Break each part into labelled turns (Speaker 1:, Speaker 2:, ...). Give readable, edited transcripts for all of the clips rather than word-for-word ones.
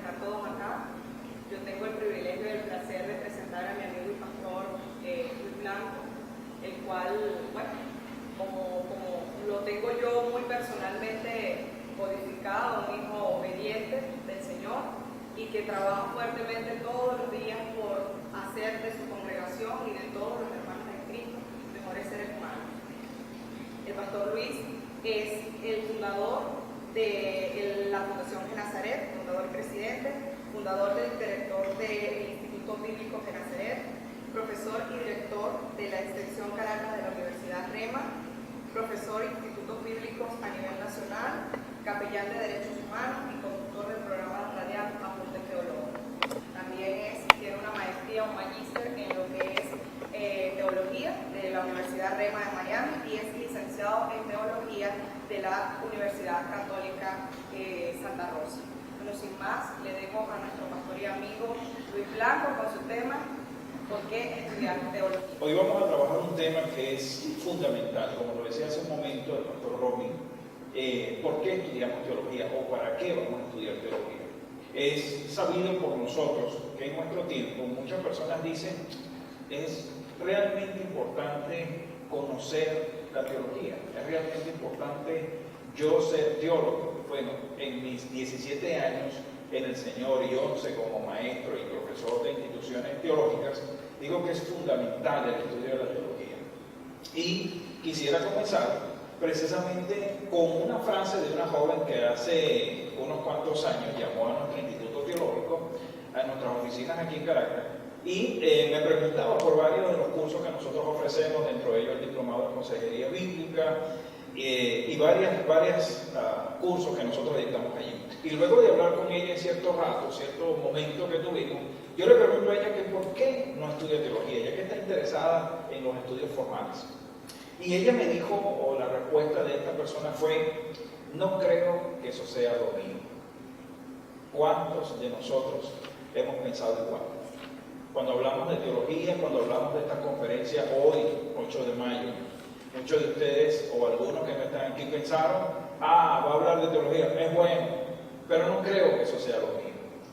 Speaker 1: estar todos acá. Yo tengo el privilegio y el placer de presentar a mi amigo y pastor Luis Blanco, el cual, bueno, como lo tengo yo muy personalmente codificado, un hijo obediente del Señor y que trabaja fuertemente todos los días por hacer de su congregación y de todos los hermanos en Cristo mejores seres humanos. El pastor Luis es el fundador de la Fundación Genazaret, fundador y presidente, fundador del director del Instituto Bíblico Genazaret, profesor y director de la Extensión Caracas de la Universidad REMA, profesor de Institutos Bíblicos a nivel nacional, capellán de Derechos Humanos y conductor del programa radial Apuntes Teológicos. También tiene una maestría, un magíster en lo que es teología de la Universidad REMA de Miami y es licenciado en teología de la Universidad Católica Santa Rosa. Bueno, sin más, le dejo a nuestro pastor y amigo Luis Blanco con su tema ¿por qué estudiar teología?
Speaker 2: Hoy vamos a trabajar un tema que es fundamental, como lo decía hace un momento el pastor Robin. ¿Por qué estudiamos teología o para qué vamos a estudiar teología? Es sabido por nosotros que en nuestro tiempo muchas personas dicen es realmente importante conocer la teología, es realmente importante yo ser teólogo. Bueno, en mis 17 años en el Señor y 11 como maestro y profesor de instituciones teológicas, digo que es fundamental el estudio de la teología. Y quisiera comenzar precisamente con una frase de una joven que hace unos cuantos años llamó a nuestro instituto teológico, a nuestras oficinas aquí en Caracas, y me preguntaba por varios de los cursos que nosotros ofrecemos, dentro de ellos el diplomado en consejería bíblica y varios cursos que nosotros dictamos allí. Y luego de hablar con ella en cierto rato, cierto momento que tuvimos, yo le pregunto a ella que por qué no estudia teología, ya que está interesada en los estudios formales. Y ella me dijo, o la respuesta de esta persona fue, no creo que eso sea lo mío. ¿Cuántos de nosotros hemos pensado igual? Cuando hablamos de teología, cuando hablamos de esta conferencia hoy, 8 de mayo, muchos de ustedes o algunos que no están aquí pensaron, va a hablar de teología, es bueno, pero no creo que eso sea lo mío.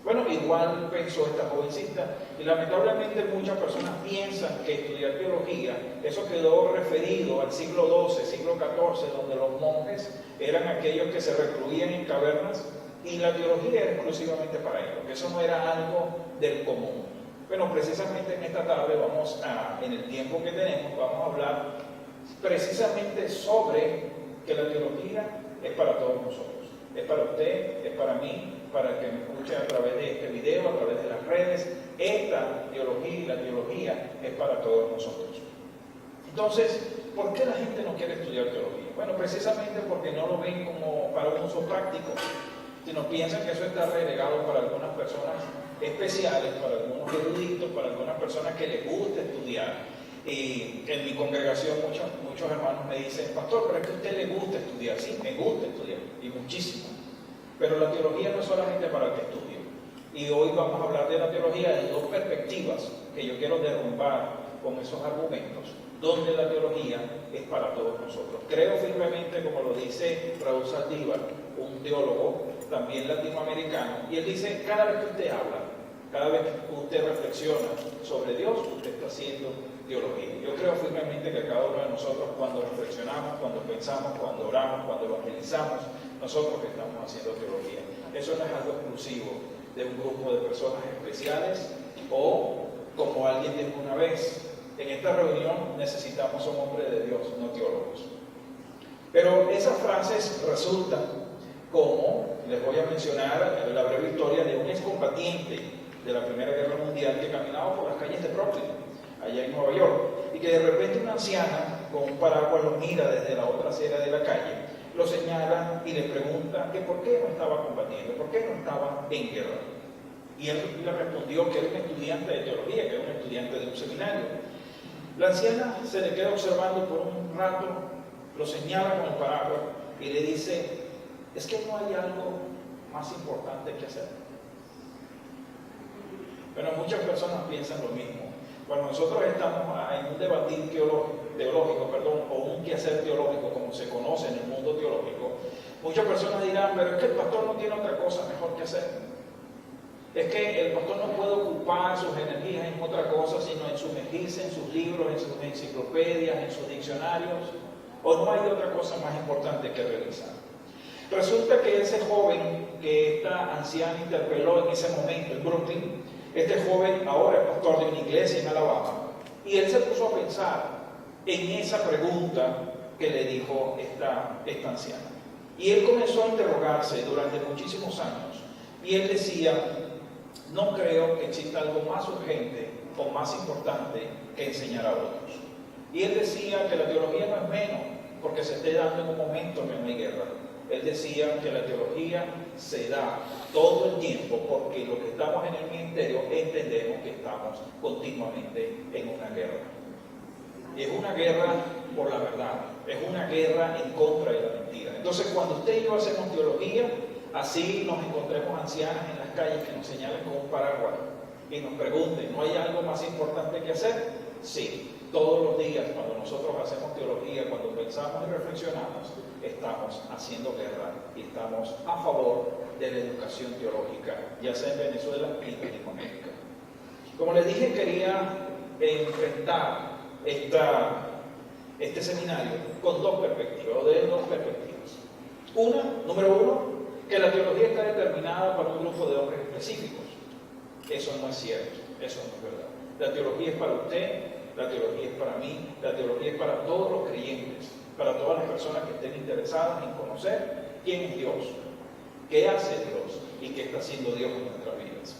Speaker 2: Bueno, igual pensó esta jovencita y lamentablemente muchas personas piensan que estudiar teología, eso quedó referido al siglo XII, siglo XIV, donde los monjes eran aquellos que se recluían en cavernas y la teología era exclusivamente para ellos, que eso no era algo del común. Bueno, precisamente en esta tarde en el tiempo que tenemos, vamos a hablar precisamente sobre que la teología es para todos nosotros. Es para usted, es para mí, para el que me escuche a través de este video, a través de las redes. Esta teología y la teología es para todos nosotros. Entonces, ¿por qué la gente no quiere estudiar teología? Bueno, precisamente porque no lo ven como para un uso práctico, sino piensan que eso está relegado para algunas personas especiales, para algunos eruditos, para algunas personas que les gusta estudiar. Y en mi congregación muchos hermanos me dicen, pastor, pero es que a usted le gusta estudiar. Sí, me gusta estudiar, y muchísimo. Pero la teología no es solamente para el que estudia. Y hoy vamos a hablar de la teología de dos perspectivas que yo quiero derrumbar con esos argumentos, donde la teología es para todos nosotros. Creo firmemente, como lo dice Raúl Saldívar, un teólogo también latinoamericano, y él dice, cada vez que usted habla, cada vez que usted reflexiona sobre Dios, usted está haciendo teología. Yo creo firmemente que cada uno de nosotros, cuando reflexionamos, cuando pensamos, cuando oramos, cuando evangelizamos, nosotros estamos haciendo teología. Eso no es algo exclusivo de un grupo de personas especiales o, como alguien dijo una vez, en esta reunión necesitamos un hombre de Dios, no teólogos. Pero esas frases resultan como, les voy a mencionar la breve historia de un excombatiente de la Primera Guerra Mundial que caminaba por las calles de Brooklyn, allá en Nueva York, y que de repente una anciana con un paraguas lo mira desde la otra acera de la calle, lo señala y le pregunta que por qué no estaba combatiendo, por qué no estaba en guerra. Y él le respondió que era un estudiante de teología, que era un estudiante de un seminario. La anciana se le queda observando por un rato, lo señala con el paraguas y le dice, es que no hay algo más importante que hacer. Pero muchas personas piensan lo mismo. Cuando nosotros estamos en un debatir teológico, o un quehacer teológico, como se conoce en el mundo teológico, muchas personas dirán, pero es que el pastor no tiene otra cosa mejor que hacer. Es que el pastor no puede ocupar sus energías en otra cosa, sino en sumergirse en sus libros, en sus enciclopedias, en sus diccionarios, o no hay otra cosa más importante que realizar. Resulta que ese joven que esta anciana interpeló en ese momento en Brooklyn, este joven ahora es pastor de una iglesia en Alabama, y él se puso a pensar en esa pregunta que le dijo esta anciana. Y él comenzó a interrogarse durante muchísimos años, y él decía: no creo que exista algo más urgente o más importante que enseñar a otros. Y él decía que la teología no es menos porque se esté dando en un momento que no hay guerra. Él decía que la teología se da todo el tiempo porque lo que estamos en el ministerio entendemos que estamos continuamente en una guerra. Es una guerra por la verdad, es una guerra en contra de la mentira. Entonces, cuando usted y yo hacemos teología, así nos encontremos ancianas en las calles que nos señalen con un paraguas y nos pregunten: ¿no hay algo más importante que hacer? Sí, todos los días cuando nosotros hacemos teología, cuando pensamos y reflexionamos, estamos haciendo guerra y estamos a favor de la educación teológica, ya sea en Venezuela y en Latinoamérica. Como les dije, quería enfrentar este seminario con dos perspectivas, o de dos perspectivas. Número uno, que la teología está determinada para un grupo de hombres específicos. Eso no es cierto, eso no es verdad. La teología es para usted, la teología es para mí, la teología es para todos los creyentes, para todas las personas que estén interesadas en conocer quién es Dios, qué hace Dios y qué está haciendo Dios en nuestras vidas.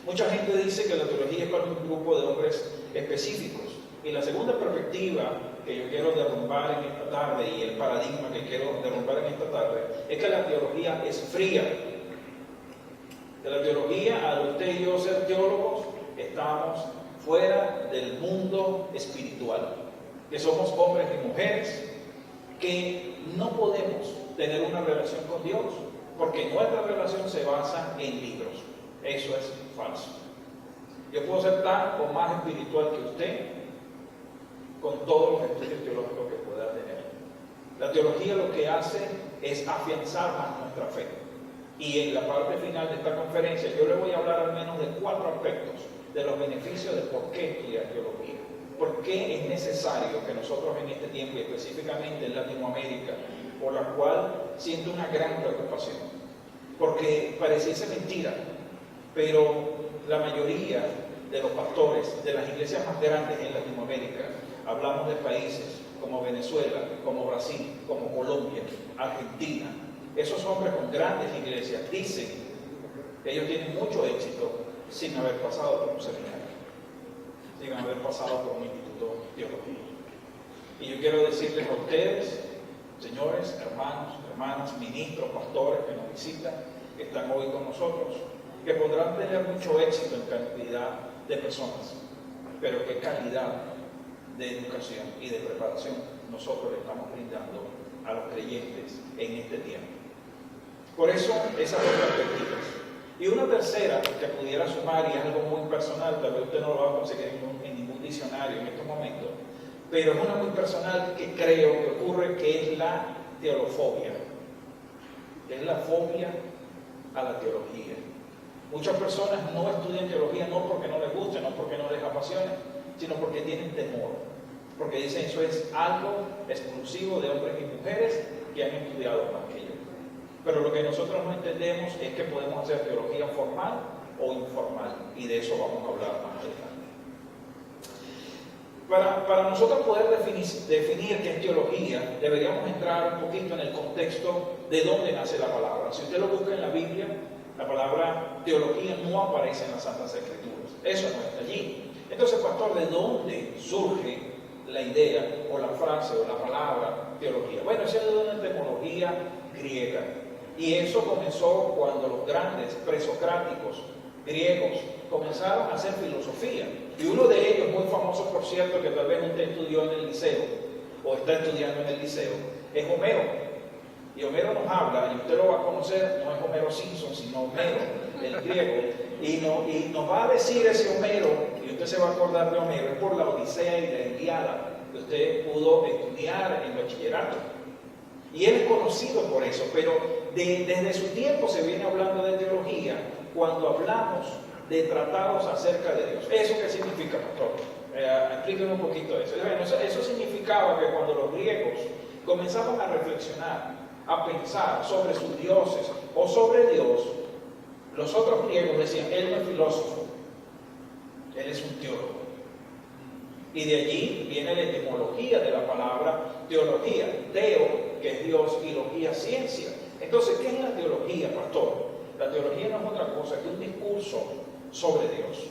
Speaker 2: Mucha gente dice que la teología es para un grupo de hombres específicos. Y la segunda perspectiva que yo quiero derrumbar en esta tarde, y el paradigma que quiero derrumbar en esta tarde, es que la teología es fría. De la teología, al usted y yo ser teólogos, estamos fuera del mundo espiritual, que somos hombres y mujeres que no podemos tener una relación con Dios porque nuestra relación se basa en libros. Eso es falso. Yo puedo ser tan o más espiritual que usted con todos los estudios teológicos que pueda tener. La teología lo que hace es afianzar más nuestra fe. Y en la parte final de esta conferencia yo le voy a hablar al menos de 4 aspectos de los beneficios de por qué estudiar teología. ¿Por qué es necesario que nosotros en este tiempo, y específicamente en Latinoamérica, por la cual siento una gran preocupación? Porque pareciese mentira, pero la mayoría de los pastores de las iglesias más grandes en Latinoamérica, hablamos de países como Venezuela, como Brasil, como Colombia, Argentina, esos hombres con grandes iglesias dicen que ellos tienen mucho éxito sin haber pasado por un seminario, sin haber pasado por un instituto teológico. Y yo quiero decirles a ustedes, señores, hermanos, hermanas, ministros, pastores que nos visitan, que están hoy con nosotros, que podrán tener mucho éxito en cantidad de personas, pero qué calidad de educación y de preparación nosotros le estamos brindando a los creyentes en este tiempo. Por eso, esas dos perspectivas. Y una tercera que pudiera sumar, y es algo muy personal, tal vez usted no lo va a conseguir en ningún diccionario en estos momentos, pero es una muy personal que creo que ocurre, que es la teolofobia. Es la fobia a la teología. Muchas personas no estudian teología no porque no les guste, no porque no les apasione, sino porque tienen temor. Porque dicen, eso es algo exclusivo de hombres y mujeres que han estudiado más que yo. Pero lo que nosotros no entendemos es que podemos hacer teología formal o informal, y de eso vamos a hablar más adelante. Para nosotros poder definir qué es teología, deberíamos entrar un poquito en el contexto de dónde nace la palabra. Si usted lo busca en la Biblia, la palabra teología no aparece en las Santas Escrituras. Eso no está allí. Entonces, pastor, ¿de dónde surge la idea o la frase o la palabra teología? Bueno, eso es de una etimología griega. Y eso comenzó cuando los grandes presocráticos griegos comenzaron a hacer filosofía. Y uno de ellos, muy famoso por cierto, que tal vez usted estudió en el liceo, o está estudiando en el liceo, es Homero. Y Homero nos habla, y usted lo va a conocer, no es Homero Simpson, sino Homero, el griego. Y nos va a decir ese Homero, y usted se va a acordar de Homero, es por la Odisea y la Ilíada, que usted pudo estudiar en bachillerato. Y él es conocido por eso, pero desde su tiempo se viene hablando de teología cuando hablamos de tratados acerca de Dios. ¿Eso qué significa, pastor? Explíqueme un poquito eso. Bueno, eso significaba que cuando los griegos comenzaban a reflexionar, a pensar sobre sus dioses o sobre Dios, los otros griegos decían, él no es filósofo, él es un teólogo. Y de allí viene la etimología de la palabra teología. Teo, que es Dios, y logía, ciencia. Entonces, ¿qué es la teología, pastor? La teología no es otra cosa que un discurso sobre Dios.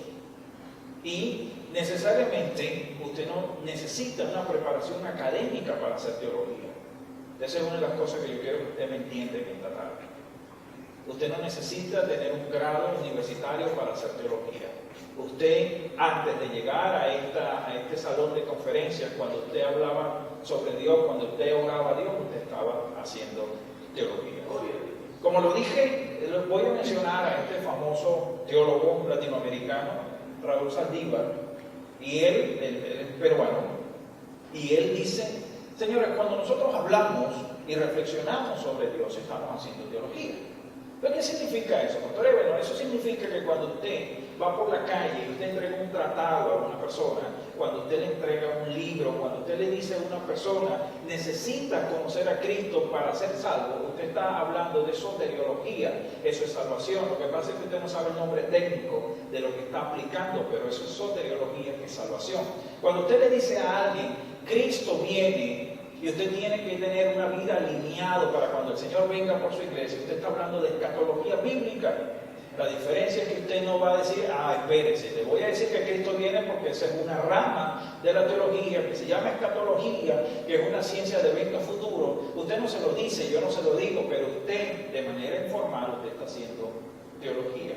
Speaker 2: Y necesariamente usted no necesita una preparación académica para hacer teología. Esa es una de las cosas que yo quiero que usted me entienda en esta tarde. Usted no necesita tener un grado universitario para hacer teología. Usted, antes de llegar a este salón de conferencias, cuando usted hablaba sobre Dios, cuando usted oraba a Dios, usted estaba haciendo teología. Como lo dije, voy a mencionar a este famoso teólogo latinoamericano, Raúl Saldívar, y él es peruano, y él dice, señores, cuando nosotros hablamos y reflexionamos sobre Dios, estamos haciendo teología. ¿Pero qué significa eso, pastor? Bueno, eso significa que cuando usted va por la calle y usted entrega un tratado a una persona, cuando usted le entrega un libro, cuando usted le dice a una persona, necesita conocer a Cristo para ser salvo, usted está hablando de soteriología, eso es salvación. Lo que pasa es que usted no sabe el nombre técnico de lo que está aplicando, pero eso es soteriología, que es salvación. Cuando usted le dice a alguien, Cristo viene, y usted tiene que tener una vida alineada para cuando el Señor venga por su iglesia, usted está hablando de escatología bíblica. La diferencia es que usted no va a decir, espérese, le voy a decir que Cristo viene porque esa es una rama de la teología que se llama escatología, que es una ciencia de eventos futuros. Usted no se lo dice, yo no se lo digo, pero usted, de manera informal, usted está haciendo teología.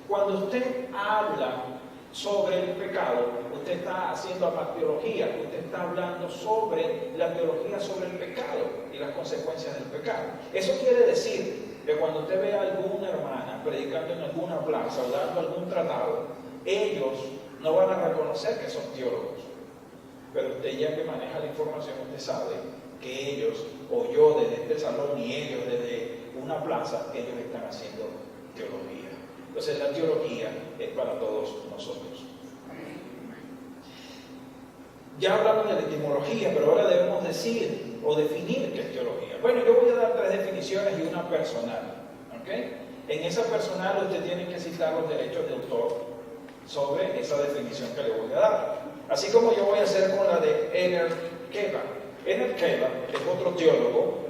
Speaker 2: Cuando usted habla sobre el pecado, usted está haciendo teología, usted está hablando sobre la teología sobre el pecado y las consecuencias del pecado. Eso quiere decir que cuando usted ve a alguna hermana predicando en alguna plaza o dando algún tratado, ellos no van a reconocer que son teólogos, pero usted, ya que maneja la información, usted sabe que ellos, o yo desde este salón y ellos desde una plaza, ellos están haciendo teología. Entonces la teología es para todos nosotros. Ya hablamos de la etimología, pero ahora debemos decir o definir qué es teología. Bueno, yo voy a dar 3 definiciones y una personal. ¿Okay? En esa personal usted tiene que citar los derechos de autor sobre esa definición que le voy a dar. Así como yo voy a hacer con la de Ennett Keller. Ennett Keller es otro teólogo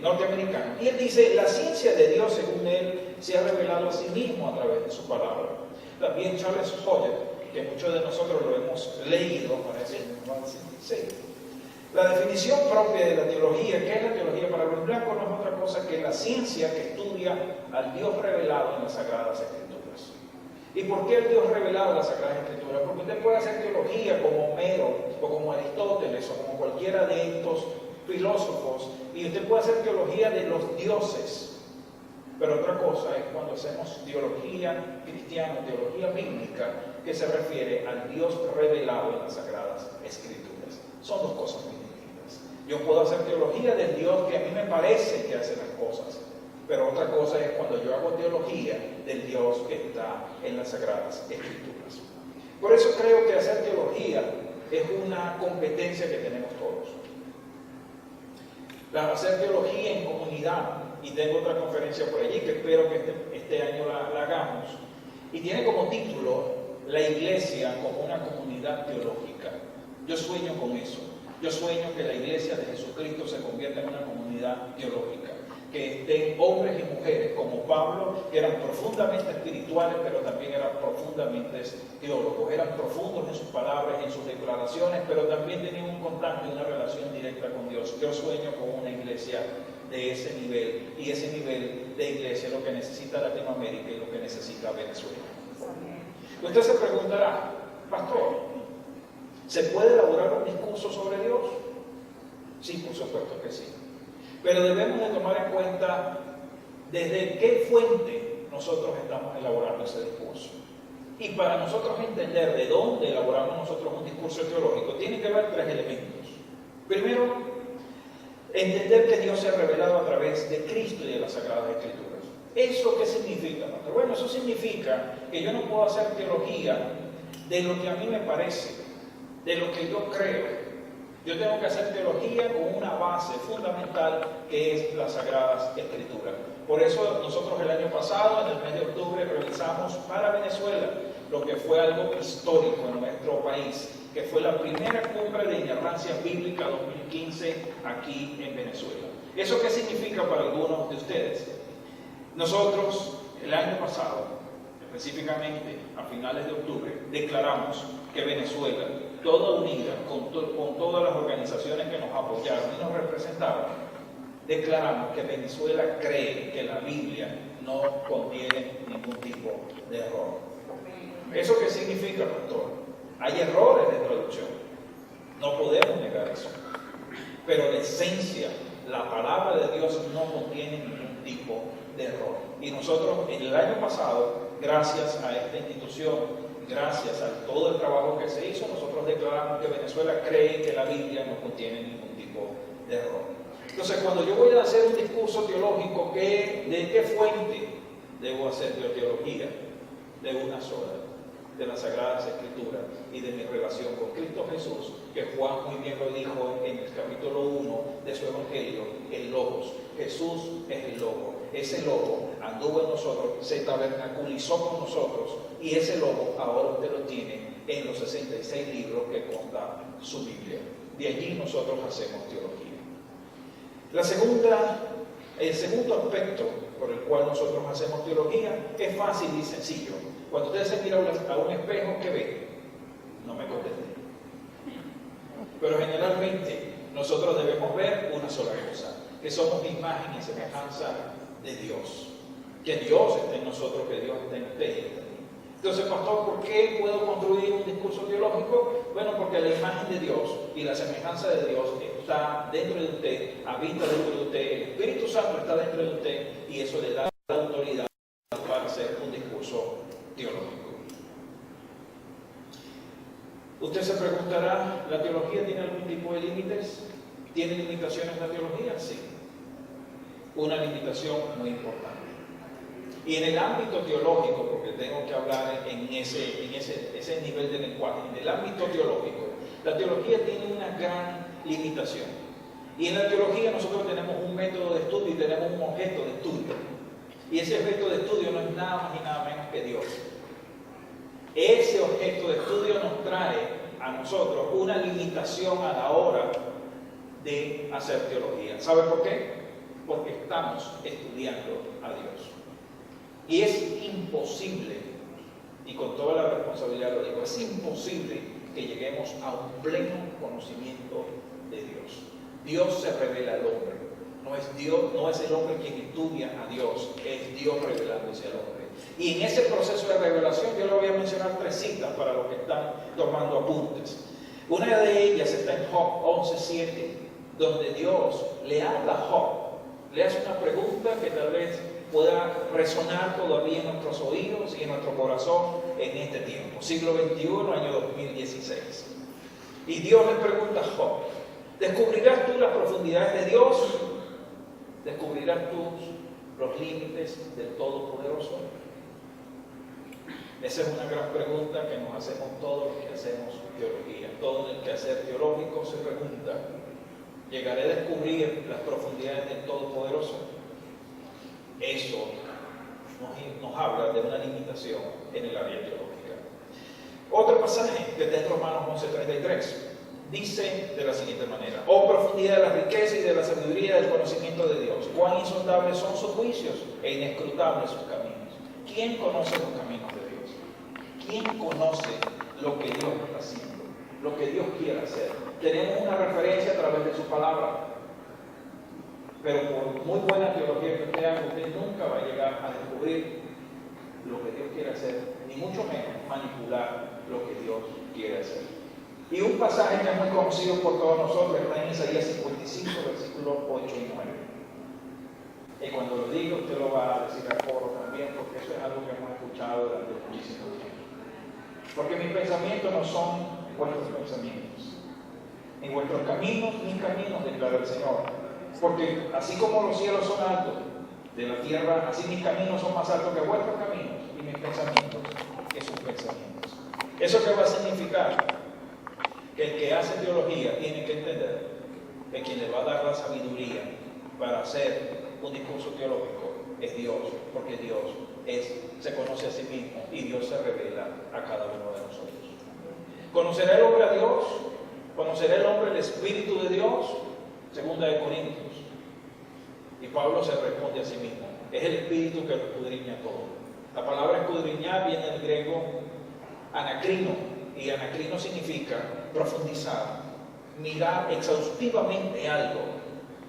Speaker 2: norteamericano, y él dice, la ciencia de Dios, según él, se ha revelado a sí mismo a través de su palabra. También Charles Hodge, que muchos de nosotros lo hemos leído, parece, sí. La definición propia de la teología, ¿qué es la teología para los blancos? No es otra cosa que la ciencia que estudia al Dios revelado en las Sagradas Escrituras. ¿Y por qué el Dios revelado en las Sagradas Escrituras? Porque usted puede hacer teología como Homero, o como Aristóteles, o como cualquiera de estos filósofos, y usted puede hacer teología de los dioses. Pero otra cosa es cuando hacemos teología cristiana, teología bíblica, que se refiere al Dios revelado en las Sagradas Escrituras. Son dos cosas muy distintas. Yo puedo hacer teología del Dios que a mí me parece que hace las cosas, pero otra cosa es cuando yo hago teología del Dios que está en las Sagradas Escrituras. Por eso creo que hacer teología es una competencia que tenemos todos. Hacer teología en comunidad, y tengo otra conferencia por allí que espero que este año la hagamos, y tiene como título La Iglesia como una comunidad teológica. Yo sueño con eso. Yo sueño que la Iglesia de Jesucristo se convierta en una comunidad teológica, que estén hombres y mujeres como Pablo, que eran profundamente espirituales, pero también eran profundamente teólogos, eran profundos en sus palabras y en sus declaraciones, pero también tenían un contacto y una relación directa con Dios. Yo sueño con una iglesia de ese nivel, y ese nivel de iglesia es lo que necesita Latinoamérica y lo que necesita Venezuela. Usted se preguntará, pastor, ¿se puede elaborar un discurso sobre Dios? Sí, por supuesto que sí. Pero debemos de tomar en cuenta desde qué fuente nosotros estamos elaborando ese discurso. Y para nosotros entender de dónde elaboramos nosotros un discurso teológico, tiene que haber 3 elementos. Primero, entender que Dios se ha revelado a través de Cristo y de las Sagradas Escrituras. ¿Eso qué significa, pastor? Bueno, eso significa que yo no puedo hacer teología de lo que a mí me parece, de lo que yo creo. Yo tengo que hacer teología con una base fundamental que es las Sagradas Escrituras. Por eso nosotros el año pasado, en el mes de octubre, realizamos para Venezuela lo que fue algo histórico en nuestro país, que fue la primera cumbre de inerrancia bíblica 2015 aquí en Venezuela. ¿Eso qué significa para algunos de ustedes? Nosotros, el año pasado, específicamente a finales de octubre, declaramos que Venezuela, toda unida, con todas las organizaciones que nos apoyaron y nos representaban, declaramos que Venezuela cree que la Biblia no contiene ningún tipo de error. ¿Eso qué significa, pastor? Hay errores de traducción, no podemos negar eso, pero la esencia, la palabra de Dios no contiene ningún tipo de error. Y nosotros en el año pasado, gracias a esta institución, gracias a todo el trabajo que se hizo, nosotros declaramos que Venezuela cree que la Biblia no contiene ningún tipo de error. Entonces, cuando yo voy a hacer un discurso teológico, ¿de qué fuente debo hacer yo teología? De una sola, de las Sagradas Escrituras y de mi relación con Cristo Jesús, que Juan muy bien lo dijo en el capítulo 1 de su Evangelio, el Logos. Jesús es el Logo. Ese Logo anduvo en nosotros, se tabernaculizó con nosotros, y ese Logo ahora usted lo tiene en los 66 libros que conta su Biblia. De allí nosotros hacemos teología. El segundo aspecto por el cual nosotros hacemos teología es fácil y sencillo. Cuando ustedes se miran a un espejo, ¿qué ven? No me contesté. Pero generalmente nosotros debemos ver una sola cosa, que somos imagen y semejanza de Dios. Que Dios está en nosotros, que Dios está en usted y está en mí. Entonces, pastor, ¿por qué puedo construir un discurso teológico? Bueno, porque la imagen de Dios y la semejanza de Dios está dentro de usted, habita dentro de usted, el Espíritu Santo está dentro de usted, y eso le da la autoridad para hacer un discurso teológico. Usted se preguntará, ¿la teología tiene algún tipo de límites? ¿Tiene limitaciones la teología? Sí. Una limitación muy importante. Y en el ámbito teológico, porque tengo que hablar en ese nivel de lenguaje, en el ámbito teológico, la teología tiene una gran limitación. Y en la teología nosotros tenemos un método de estudio y tenemos un objeto de estudio. Y ese objeto de estudio no es nada más y nada menos que Dios. Ese objeto de estudio nos trae a nosotros una limitación a la hora de hacer teología. ¿Sabe por qué? Porque estamos estudiando a Dios. Y es imposible, y con toda la responsabilidad lo digo, es imposible que lleguemos a un pleno conocimiento de Dios. Dios se revela al hombre. No es el hombre quien estudia a Dios, es Dios revelándose al hombre. Y en ese proceso de revelación yo le voy a mencionar 3 citas para los que están tomando apuntes. Una de ellas está en Job 11:7, donde Dios le habla a Job, le hace una pregunta que tal vez pueda resonar todavía en nuestros oídos y en nuestro corazón en este tiempo, siglo XXI, año 2016. Y Dios le pregunta a Job, ¿descubrirás tú las profundidades de Dios? ¿Descubrirás tú los límites del Todopoderoso? Esa es una gran pregunta que nos hacemos todos los que hacemos teología. Todo el quehacer teológico se pregunta, ¿llegaré a descubrir las profundidades del Todopoderoso? Eso nos habla de una limitación en el área teológica. Otro pasaje que está en Romanos 11:33 dice de la siguiente manera: oh profundidad de la riqueza y de la sabiduría del conocimiento de Dios, cuán insondables son sus juicios e inescrutables sus caminos. ¿Quién conoce los caminos de Dios? ¿Quién conoce lo que Dios está haciendo? Lo que Dios quiere hacer. Tenemos una referencia a través de su palabra. Pero por muy buena teología que usted haga, usted nunca va a llegar a descubrir lo que Dios quiere hacer, ni mucho menos manipular lo que Dios quiere hacer. Y un pasaje que es muy conocido por todos nosotros está en Isaías 55, versículos 8 y 9. Y cuando lo diga, usted lo va a decir a coro también, porque eso es algo que hemos escuchado durante muchísimo tiempo. Porque mis pensamientos no son vuestros pensamientos, ni vuestros caminos, mis caminos, declara el Señor. Porque así como los cielos son altos, de la tierra, así mis caminos son más altos que vuestros caminos y mis pensamientos que sus pensamientos. ¿Eso qué va a significar? Que el que hace teología tiene que entender que quien le va a dar la sabiduría para hacer un discurso teológico es Dios, porque Dios se conoce a sí mismo y Dios se revela a cada uno de nosotros. ¿Conocerá el hombre a Dios? ¿Conocerá el hombre el Espíritu de Dios? Segunda de Corintios. Y Pablo se responde a sí mismo. Es el Espíritu que lo escudriña todo. La palabra escudriñar viene del griego anacrino. Y anacrino significa profundizar, mirar exhaustivamente algo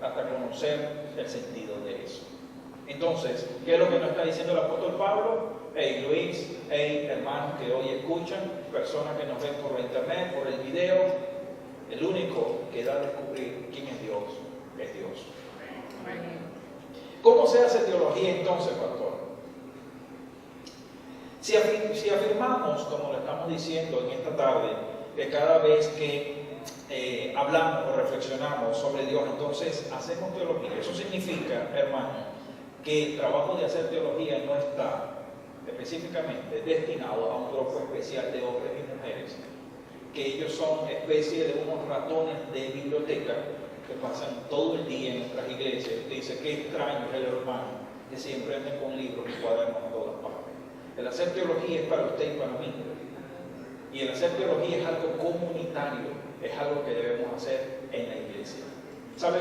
Speaker 2: hasta conocer el sentido de eso. Entonces, ¿qué es lo que nos está diciendo el apóstol Pablo? Hey Luis, hey hermanos que hoy escuchan, personas que nos ven por la internet, por el video, el único que da a descubrir quién es Dios, es Dios. ¿Cómo se hace teología entonces, pastor? Si afirmamos, como lo estamos diciendo en esta tarde, que cada vez que hablamos o reflexionamos sobre Dios, entonces hacemos teología. Eso significa, hermano, que el trabajo de hacer teología no está específicamente destinado a un grupo especial de hombres y mujeres, que ellos son especie de unos ratones de biblioteca que pasan todo el día en nuestras iglesias. Dice, qué extraño es el hermano que siempre anda con libros y cuadernos en todas partes. El hacer teología es para usted y para mí. Y el hacer teología es algo comunitario, es algo que debemos hacer en la iglesia. ¿Sabe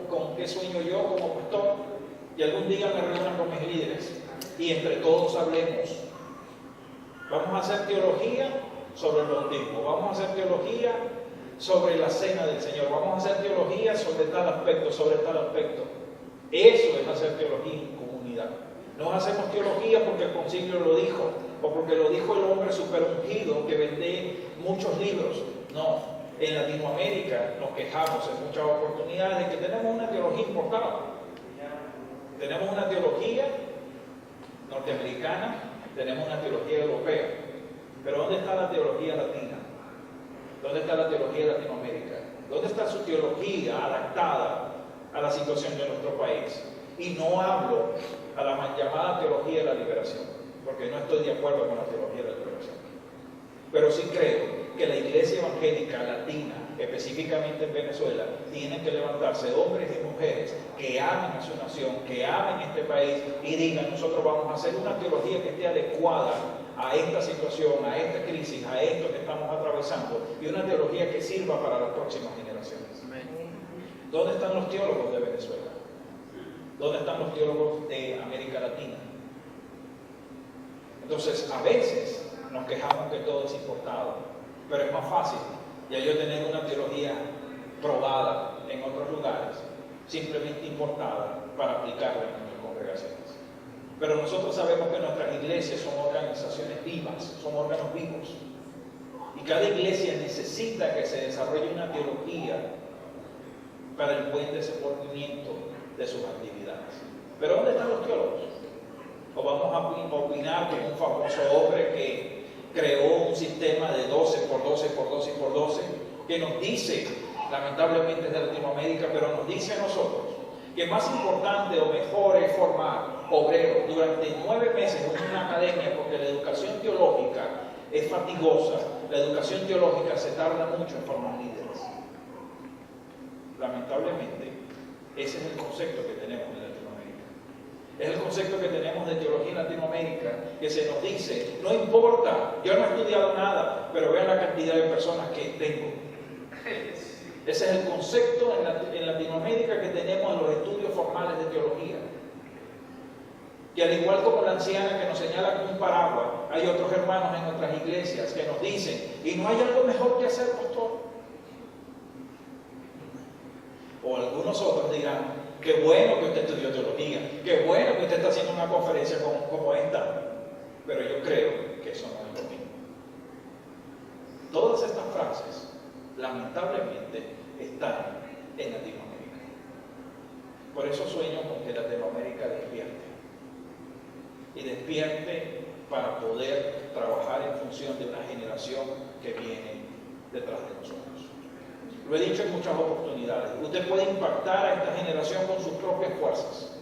Speaker 2: con qué sueño yo como pastor? Y algún día me reúnan con mis líderes y entre todos hablemos. Vamos a hacer teología sobre el bautismo, vamos a hacer teología sobre la cena del Señor, vamos a hacer teología sobre tal aspecto, sobre tal aspecto. Eso es hacer teología en comunidad. No hacemos teología porque el concilio lo dijo, o porque lo dijo el hombre superungido que vende muchos libros. No, en Latinoamérica nos quejamos en muchas oportunidades de que tenemos una teología importada. Tenemos una teología norteamericana, tenemos una teología europea. Pero ¿dónde está la teología latina? ¿Dónde está la teología de Latinoamérica? ¿Dónde está su teología adaptada a la situación de nuestro país? Y no hablo a la mal llamada teología de la liberación, porque no estoy de acuerdo con la teología de la liberación. Pero sí creo que la iglesia evangélica latina, específicamente en Venezuela, tiene que levantarse hombres y mujeres que amen a su nación, que amen este país y digan, nosotros vamos a hacer una teología que esté adecuada a esta situación, a esta crisis, a esto que estamos atravesando, y una teología que sirva para las próximas generaciones. ¿Dónde están los teólogos de Venezuela? ¿Dónde están los teólogos de América Latina? Entonces, a veces nos quejamos que todo es importado, pero es más fácil ya yo tener una teología probada en otros lugares, simplemente importada para aplicarla en nuestras congregaciones. Pero nosotros sabemos que nuestras iglesias son organizaciones vivas, son órganos vivos. Y cada iglesia necesita que se desarrolle una teología para el buen desenvolvimiento de sus actividades. Pero ¿dónde están los teólogos? ¿O vamos a opinar como un famoso hombre que creó un sistema de 12 por 12 por 12 por 12, que nos dice, lamentablemente es de Latinoamérica, pero nos dice a nosotros que más importante o mejor es formar obreros durante 9 meses en una academia, porque la educación teológica es fatigosa, la educación teológica se tarda mucho en formar líderes. Lamentablemente, ese es el concepto que tenemos en Latinoamérica. Es el concepto que tenemos de teología en Latinoamérica, que se nos dice, no importa, yo no he estudiado nada, pero vean la cantidad de personas que tengo. Ese es el concepto en Latinoamérica que tenemos en los estudios formales de teología. Que al igual como la anciana que nos señala con un paraguas, hay otros hermanos en nuestras iglesias que nos dicen, ¿y no hay algo mejor que hacer, pastor? O algunos otros dirán, qué bueno que usted estudió teología, qué bueno que usted está haciendo una conferencia como esta, pero yo creo que eso no es lo mismo. Todas estas frases, lamentablemente, están en Latinoamérica. Por eso sueño con que Latinoamérica despierte. Y despierte para poder trabajar en función de una generación que viene detrás de nosotros. Lo he dicho en muchas oportunidades. Usted puede impactar a esta generación con sus propias fuerzas.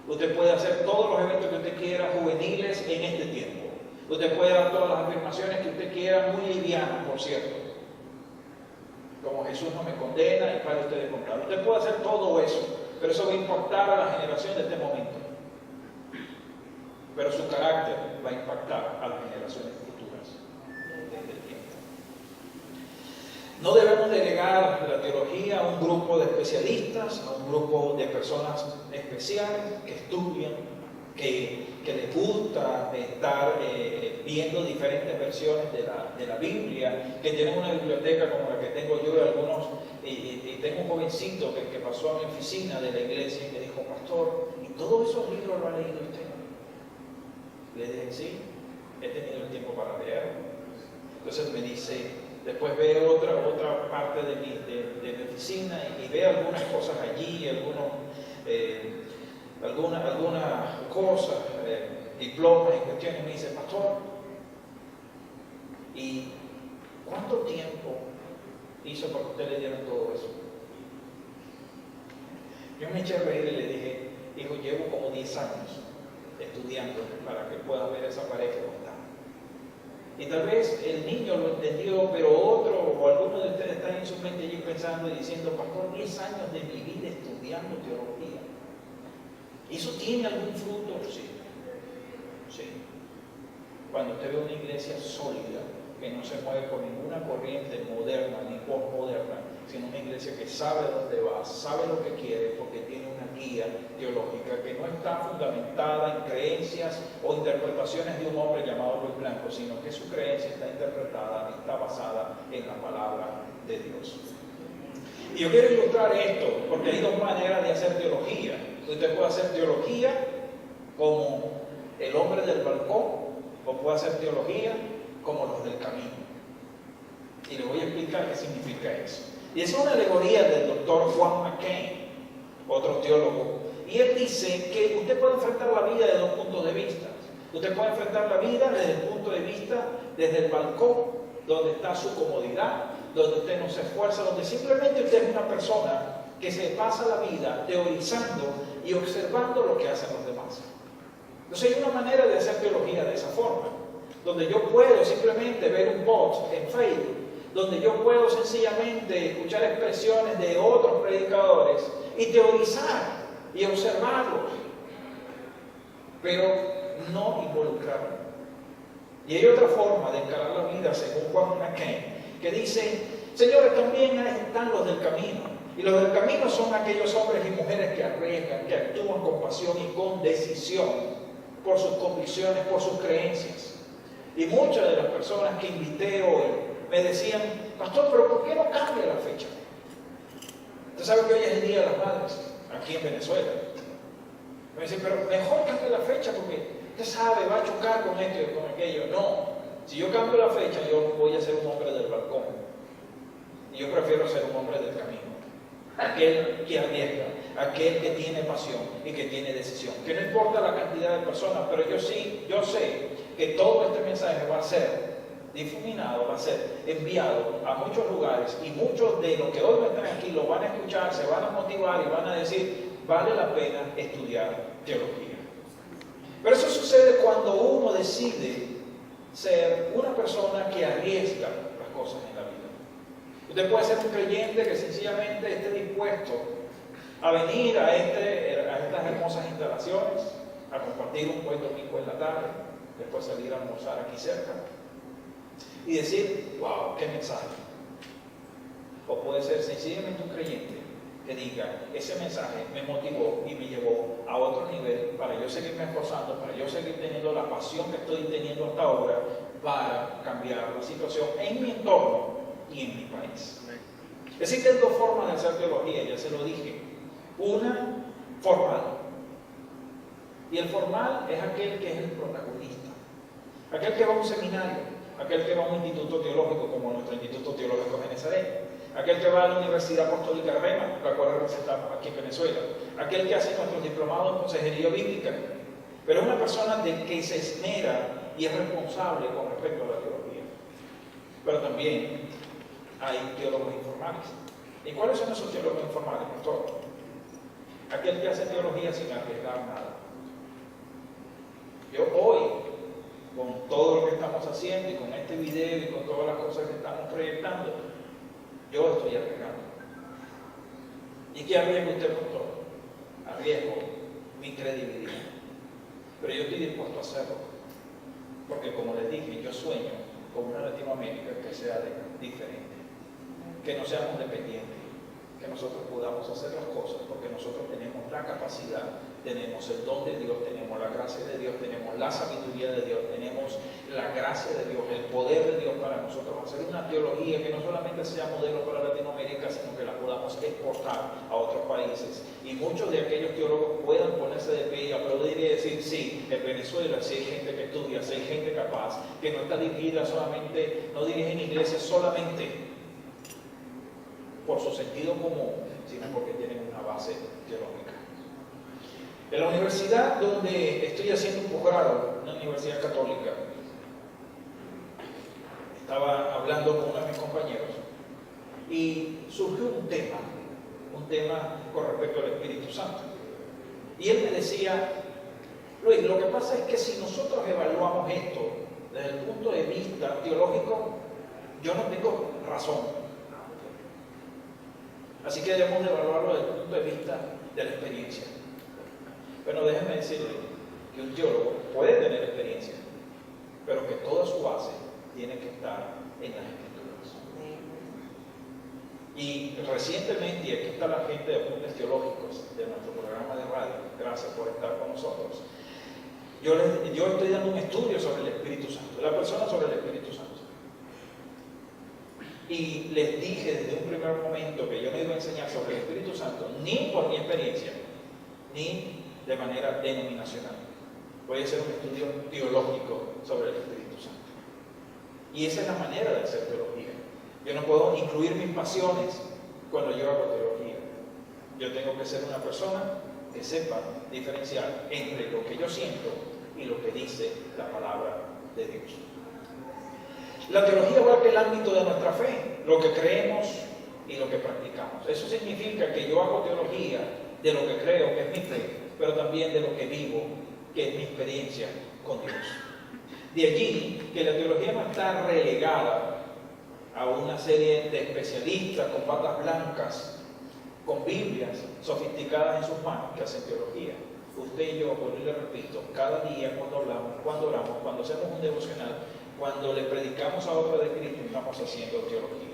Speaker 2: Usted puede hacer todos los eventos que usted quiera juveniles en este tiempo. Usted puede dar todas las afirmaciones que usted quiera, muy livianas, por cierto. Como Jesús no me condena y para usted de contar. Usted puede hacer todo eso, pero eso va a impactar a la generación de este momento. Pero su carácter va a impactar a las generaciones futuras desde el tiempo. No debemos delegar la teología a un grupo de especialistas, a un grupo de personas especiales que estudian, que les gusta estar viendo diferentes versiones de la Biblia, que tienen una biblioteca como la que tengo yo y tengo un jovencito que pasó a mi oficina de la iglesia y me dijo, pastor, ¿y todos esos libros lo ha leído usted? Le dije, sí, he tenido el tiempo para leerlo. Entonces me dice, después ve otra parte de mi oficina y ve algunas cosas allí, algunas cosas, diplomas y cuestiones, y me dice, pastor, ¿y cuánto tiempo hizo para que usted le diera todo eso? Yo me eché a reír y le dije, hijo, llevo como 10 años estudiando para que pueda ver esa pared que no está. Y tal vez el niño lo entendió, pero otro o alguno de ustedes está en su mente allí pensando y diciendo, pastor, 10 años de mi vida estudiando teología. ¿Y eso tiene algún fruto? Sí. Sí. Cuando usted ve una iglesia sólida, que no se mueve por ninguna corriente moderna ni postmoderna, sino una iglesia que sabe dónde va, sabe lo que quiere, porque tiene una guía teológica que no está fundamentada en creencias o interpretaciones de un hombre llamado Luis Blanco, sino que su creencia está interpretada, está basada en la palabra de Dios. Y yo quiero ilustrar esto, porque hay dos maneras de hacer teología. Usted puede hacer teología como el hombre del balcón, o puede hacer teología como los del camino. Y le voy a explicar qué significa eso. Y es una alegoría del doctor Juan McCain, otro teólogo. Y él dice que usted puede enfrentar la vida de dos puntos de vista. Usted puede enfrentar la vida desde el punto de vista, desde el balcón, donde está su comodidad, donde usted no se esfuerza, donde simplemente usted es una persona que se pasa la vida teorizando y observando lo que hacen los demás. Entonces hay una manera de hacer teología de esa forma, donde yo puedo simplemente ver un post en Facebook, donde yo puedo sencillamente escuchar expresiones de otros predicadores y teorizar y observarlos, pero no involucrarme. Y hay otra forma de encarar la vida, según Juan McCain, que dice, señores, también están los del camino. Y los del camino son aquellos hombres y mujeres que arriesgan, que actúan con pasión y con decisión por sus convicciones, por sus creencias. Y muchas de las personas que invité hoy me decían, pastor, pero ¿por qué no cambia la fecha? Usted sabe que hoy es el Día de las Madres, aquí en Venezuela. Me dicen, pero mejor cambie la fecha porque usted sabe, va a chocar con esto y con aquello. No, si yo cambio la fecha, yo voy a ser un hombre del balcón. Y yo prefiero ser un hombre del camino. Aquel que arriesga, aquel que tiene pasión y que tiene decisión. Que no importa la cantidad de personas, pero yo sé que todo este mensaje va a ser difuminado, va a ser enviado a muchos lugares y muchos de los que hoy no están aquí lo van a escuchar, se van a motivar y van a decir, vale la pena estudiar teología. Pero eso sucede cuando uno decide ser una persona que arriesga las cosas en la vida. Usted puede ser un creyente que sencillamente esté dispuesto a venir a estas hermosas instalaciones, a compartir un buen domingo en la tarde, después salir a almorzar aquí cerca y decir, wow, qué mensaje. O puede ser sencillamente un creyente que diga, ese mensaje me motivó y me llevó a otro nivel para yo seguirme esforzando, para yo seguir teniendo la pasión que estoy teniendo hasta ahora para cambiar la situación en mi entorno y en mi país. Existen dos formas de hacer teología, ya se lo dije. Una, formal. Y el formal es aquel que es el protagonista. Aquel que va a un seminario, aquel que va a un instituto teológico como nuestro Instituto Teológico de Nazaret, aquel que va a la Universidad Apostólica Rema, la cual representamos aquí en Venezuela, aquel que hace nuestros diplomados en consejería bíblica, pero es una persona que se esmera y es responsable con respecto a la teología. Pero también hay teólogos informales. ¿Y cuáles son esos teólogos informales, pastor? aquel que hace teología sin arriesgar nada. Yo hoy, con todo lo que estamos haciendo y con este video y con todas las cosas que estamos proyectando, yo estoy arriesgando. ¿Y qué arriesga usted con todo? Arriesgo mi credibilidad. Pero yo estoy dispuesto a hacerlo. Porque como les dije, yo sueño con una Latinoamérica que sea diferente. Que no seamos dependientes. Que nosotros podamos hacer las cosas porque nosotros tenemos la capacidad, tenemos el don de Dios, tenemos la gracia de Dios, tenemos la sabiduría de Dios, tenemos la gracia de Dios, el poder de Dios para nosotros hacer una teología que no solamente sea modelo para Latinoamérica, sino que la podamos exportar a otros países. Y muchos de aquellos teólogos puedan ponerse de pie y aplaudir y decir, sí, en Venezuela sí hay gente que estudia, sí hay gente capaz, que no está dirigida solamente, no dirigen iglesias solamente por su sentido común, sino porque tienen una base teológica. En la universidad donde estoy haciendo un posgrado, una universidad católica, estaba hablando con uno de mis compañeros y surgió un tema con respecto al Espíritu Santo. Y él me decía, Luis, lo que pasa es que si nosotros evaluamos esto desde el punto de vista teológico, yo no tengo razón. Así que debemos de evaluarlo desde el punto de vista de la experiencia. Bueno, déjenme decirle que un teólogo puede tener experiencia, pero que toda su base tiene que estar en las Escrituras. Y recientemente, y aquí está la gente de Apuntes Teológicos de nuestro programa de radio, gracias por estar con nosotros, yo estoy dando un estudio sobre el Espíritu Santo, la persona sobre el Espíritu Santo. Y les dije desde un primer momento que yo no iba a enseñar sobre el Espíritu Santo, ni por mi experiencia, ni de manera denominacional. Voy a hacer un estudio teológico sobre el Espíritu Santo. Y esa es la manera de hacer teología. Yo no puedo incluir mis pasiones cuando yo hago teología. Yo tengo que ser una persona que sepa diferenciar entre lo que yo siento y lo que dice la palabra de Dios. La teología abarca el ámbito de nuestra fe, lo que creemos y lo que practicamos. Eso significa que yo hago teología de lo que creo, que es mi fe, pero también de lo que vivo, que es mi experiencia con Dios. De allí que la teología no está relegada a una serie de especialistas con batas blancas, con Biblias sofisticadas en sus manos que hacen teología. Usted y yo, por y le repito, cada día cuando oramos, cuando hacemos un devocional, cuando le predicamos a otro de Cristo, estamos haciendo teología.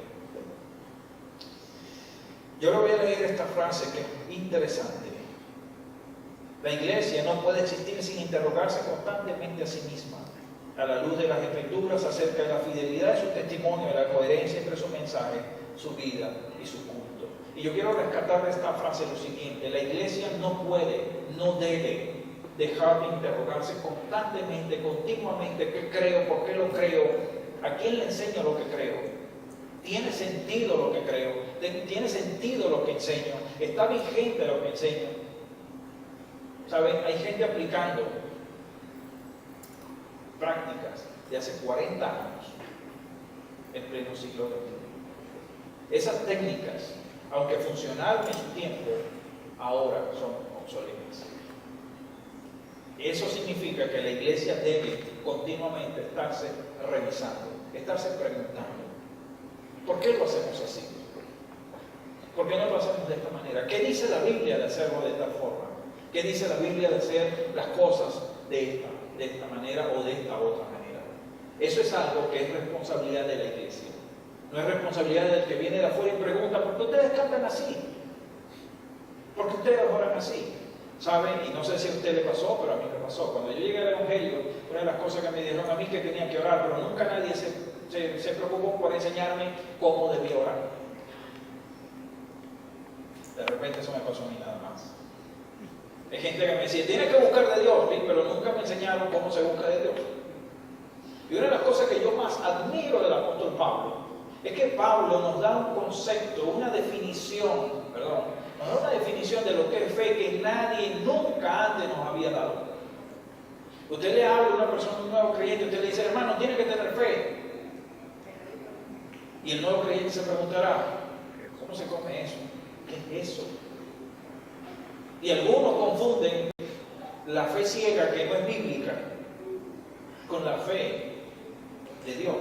Speaker 2: Yo le voy a leer esta frase que es interesante. La iglesia no puede existir sin interrogarse constantemente a sí misma, a la luz de las Escrituras, acerca de la fidelidad de su testimonio, de la coherencia entre su mensaje, su vida y su culto. Y yo quiero rescatar de esta frase lo siguiente: la iglesia no puede, no debe dejar de interrogarse constantemente, continuamente, ¿qué creo? ¿Por qué lo creo? ¿A quién le enseño lo que creo? ¿Tiene sentido lo que creo? ¿Tiene sentido lo que enseño? ¿Está vigente lo que enseño? ¿Saben? Hay gente aplicando prácticas de hace 40 años en pleno siglo XXI. Esas técnicas, aunque funcionaron en su tiempo, ahora son obsoletas. Eso significa que la iglesia debe continuamente estarse revisando, estarse preguntando, ¿por qué lo hacemos así? ¿Por qué no lo hacemos de esta manera? ¿Qué dice la Biblia de hacerlo de tal forma? ¿Qué dice la Biblia de hacer las cosas de esta manera o de esta otra manera? Eso es algo que es responsabilidad de la iglesia. No es responsabilidad del que viene de afuera y pregunta, ¿por qué ustedes cantan así? ¿Por qué ustedes oran así? ¿Saben? Y no sé si a usted le pasó, pero a mí me pasó. Cuando yo llegué al Evangelio, una de las cosas que me dijeron a mí que tenía que orar, pero nunca nadie se preocupó por enseñarme cómo debía orar. De repente eso me pasó a mí nada más. Hay gente que me decía, tienes que buscar de Dios, ¿sí? Pero nunca me enseñaron cómo se busca de Dios. Y una de las cosas que yo más admiro del apóstol Pablo es que Pablo nos da un concepto, una definición, nos da una definición de lo que es fe que nadie nunca antes nos había dado. Usted le habla a una persona, un nuevo creyente, usted le dice, hermano, tiene que tener fe. Y el nuevo creyente se preguntará, ¿cómo se come eso? ¿Qué es eso? Y algunos confunden la fe ciega, que no es bíblica, con la fe de Dios.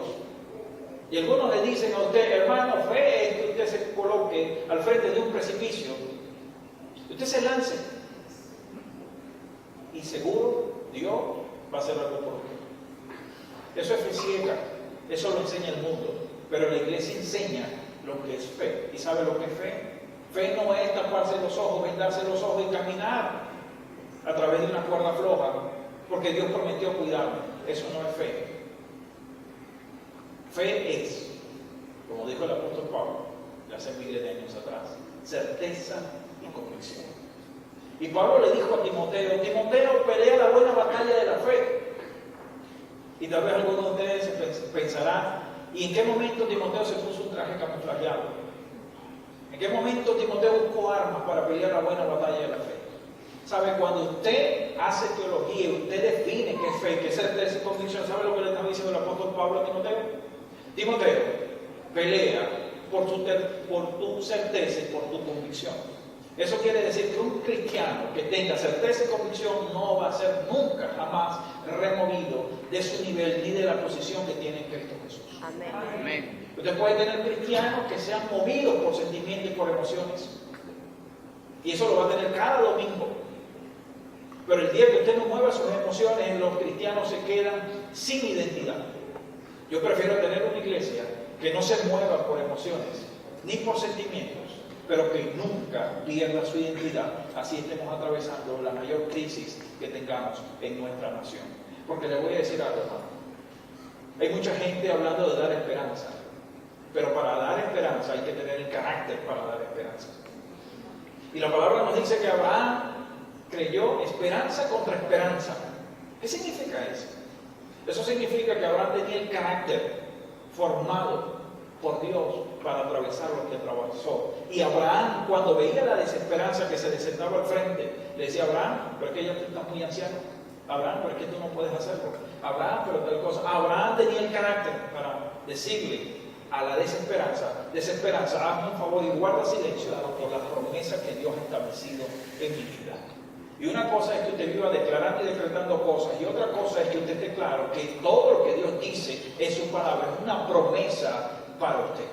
Speaker 2: Y algunos le dicen a usted, hermano, fe es que usted se coloque al frente de un precipicio, usted se lance, y seguro Dios va a hacer algo por usted. Eso es fe ciega, eso lo enseña el mundo, pero la iglesia enseña lo que es fe. ¿Y sabe lo que es fe? Fe no es taparse los ojos, vendarse los ojos y caminar a través de una cuerda floja, porque Dios prometió cuidarme. Eso no es fe. Fe es, como dijo el apóstol Pablo, de hace miles de años atrás, certeza y convicción. Y Pablo le dijo a Timoteo, Timoteo, pelea la buena batalla de la fe. Y tal vez algunos de ustedes pensarán, ¿y en qué momento Timoteo se puso un traje camuflajeado? ¿En qué momento Timoteo buscó armas para pelear la buena batalla de la fe? ¿Sabe? Cuando usted hace teología, usted define qué es fe, qué es certeza y convicción. ¿Sabe lo que le está diciendo el apóstol Pablo a Timoteo? Timoteo, pelea por tu certeza y por tu convicción. Eso quiere decir que un cristiano que tenga certeza y convicción no va a ser nunca, jamás removido de su nivel ni de la posición que tiene en Cristo Jesús.
Speaker 3: Amén.
Speaker 4: Amén.
Speaker 2: Usted puede tener cristianos que sean movidos por sentimientos y por emociones. Y eso lo va a tener cada domingo. Pero el día que usted no mueva sus emociones, los cristianos se quedan sin identidad. Yo prefiero tener una iglesia que no se mueva por emociones ni por sentimientos, pero que nunca pierda su identidad, así estemos atravesando la mayor crisis que tengamos en nuestra nación. Porque le voy a decir algo, hermano. Hay mucha gente hablando de dar esperanza, pero para dar esperanza hay que tener el carácter para dar esperanza. Y la palabra nos dice que Abraham creyó esperanza contra esperanza. ¿Qué significa eso? Eso significa que Abraham tenía el carácter formado por Dios para atravesar lo que atravesó. Y Abraham, cuando veía la desesperanza que se le sentaba al frente, le decía, Abraham, pero es que ya tú estás muy anciano. Abraham, pero es que tú no puedes hacerlo. Abraham, pero tal cosa. Abraham tenía el carácter para decirle a la desesperanza, hazme un favor y guarda silencio por las promesas que Dios ha establecido en mi vida. Y una cosa es que usted viva declarando y decretando cosas, y otra cosa es que usted esté claro que todo lo que Dios dice en su palabra es una promesa para usted.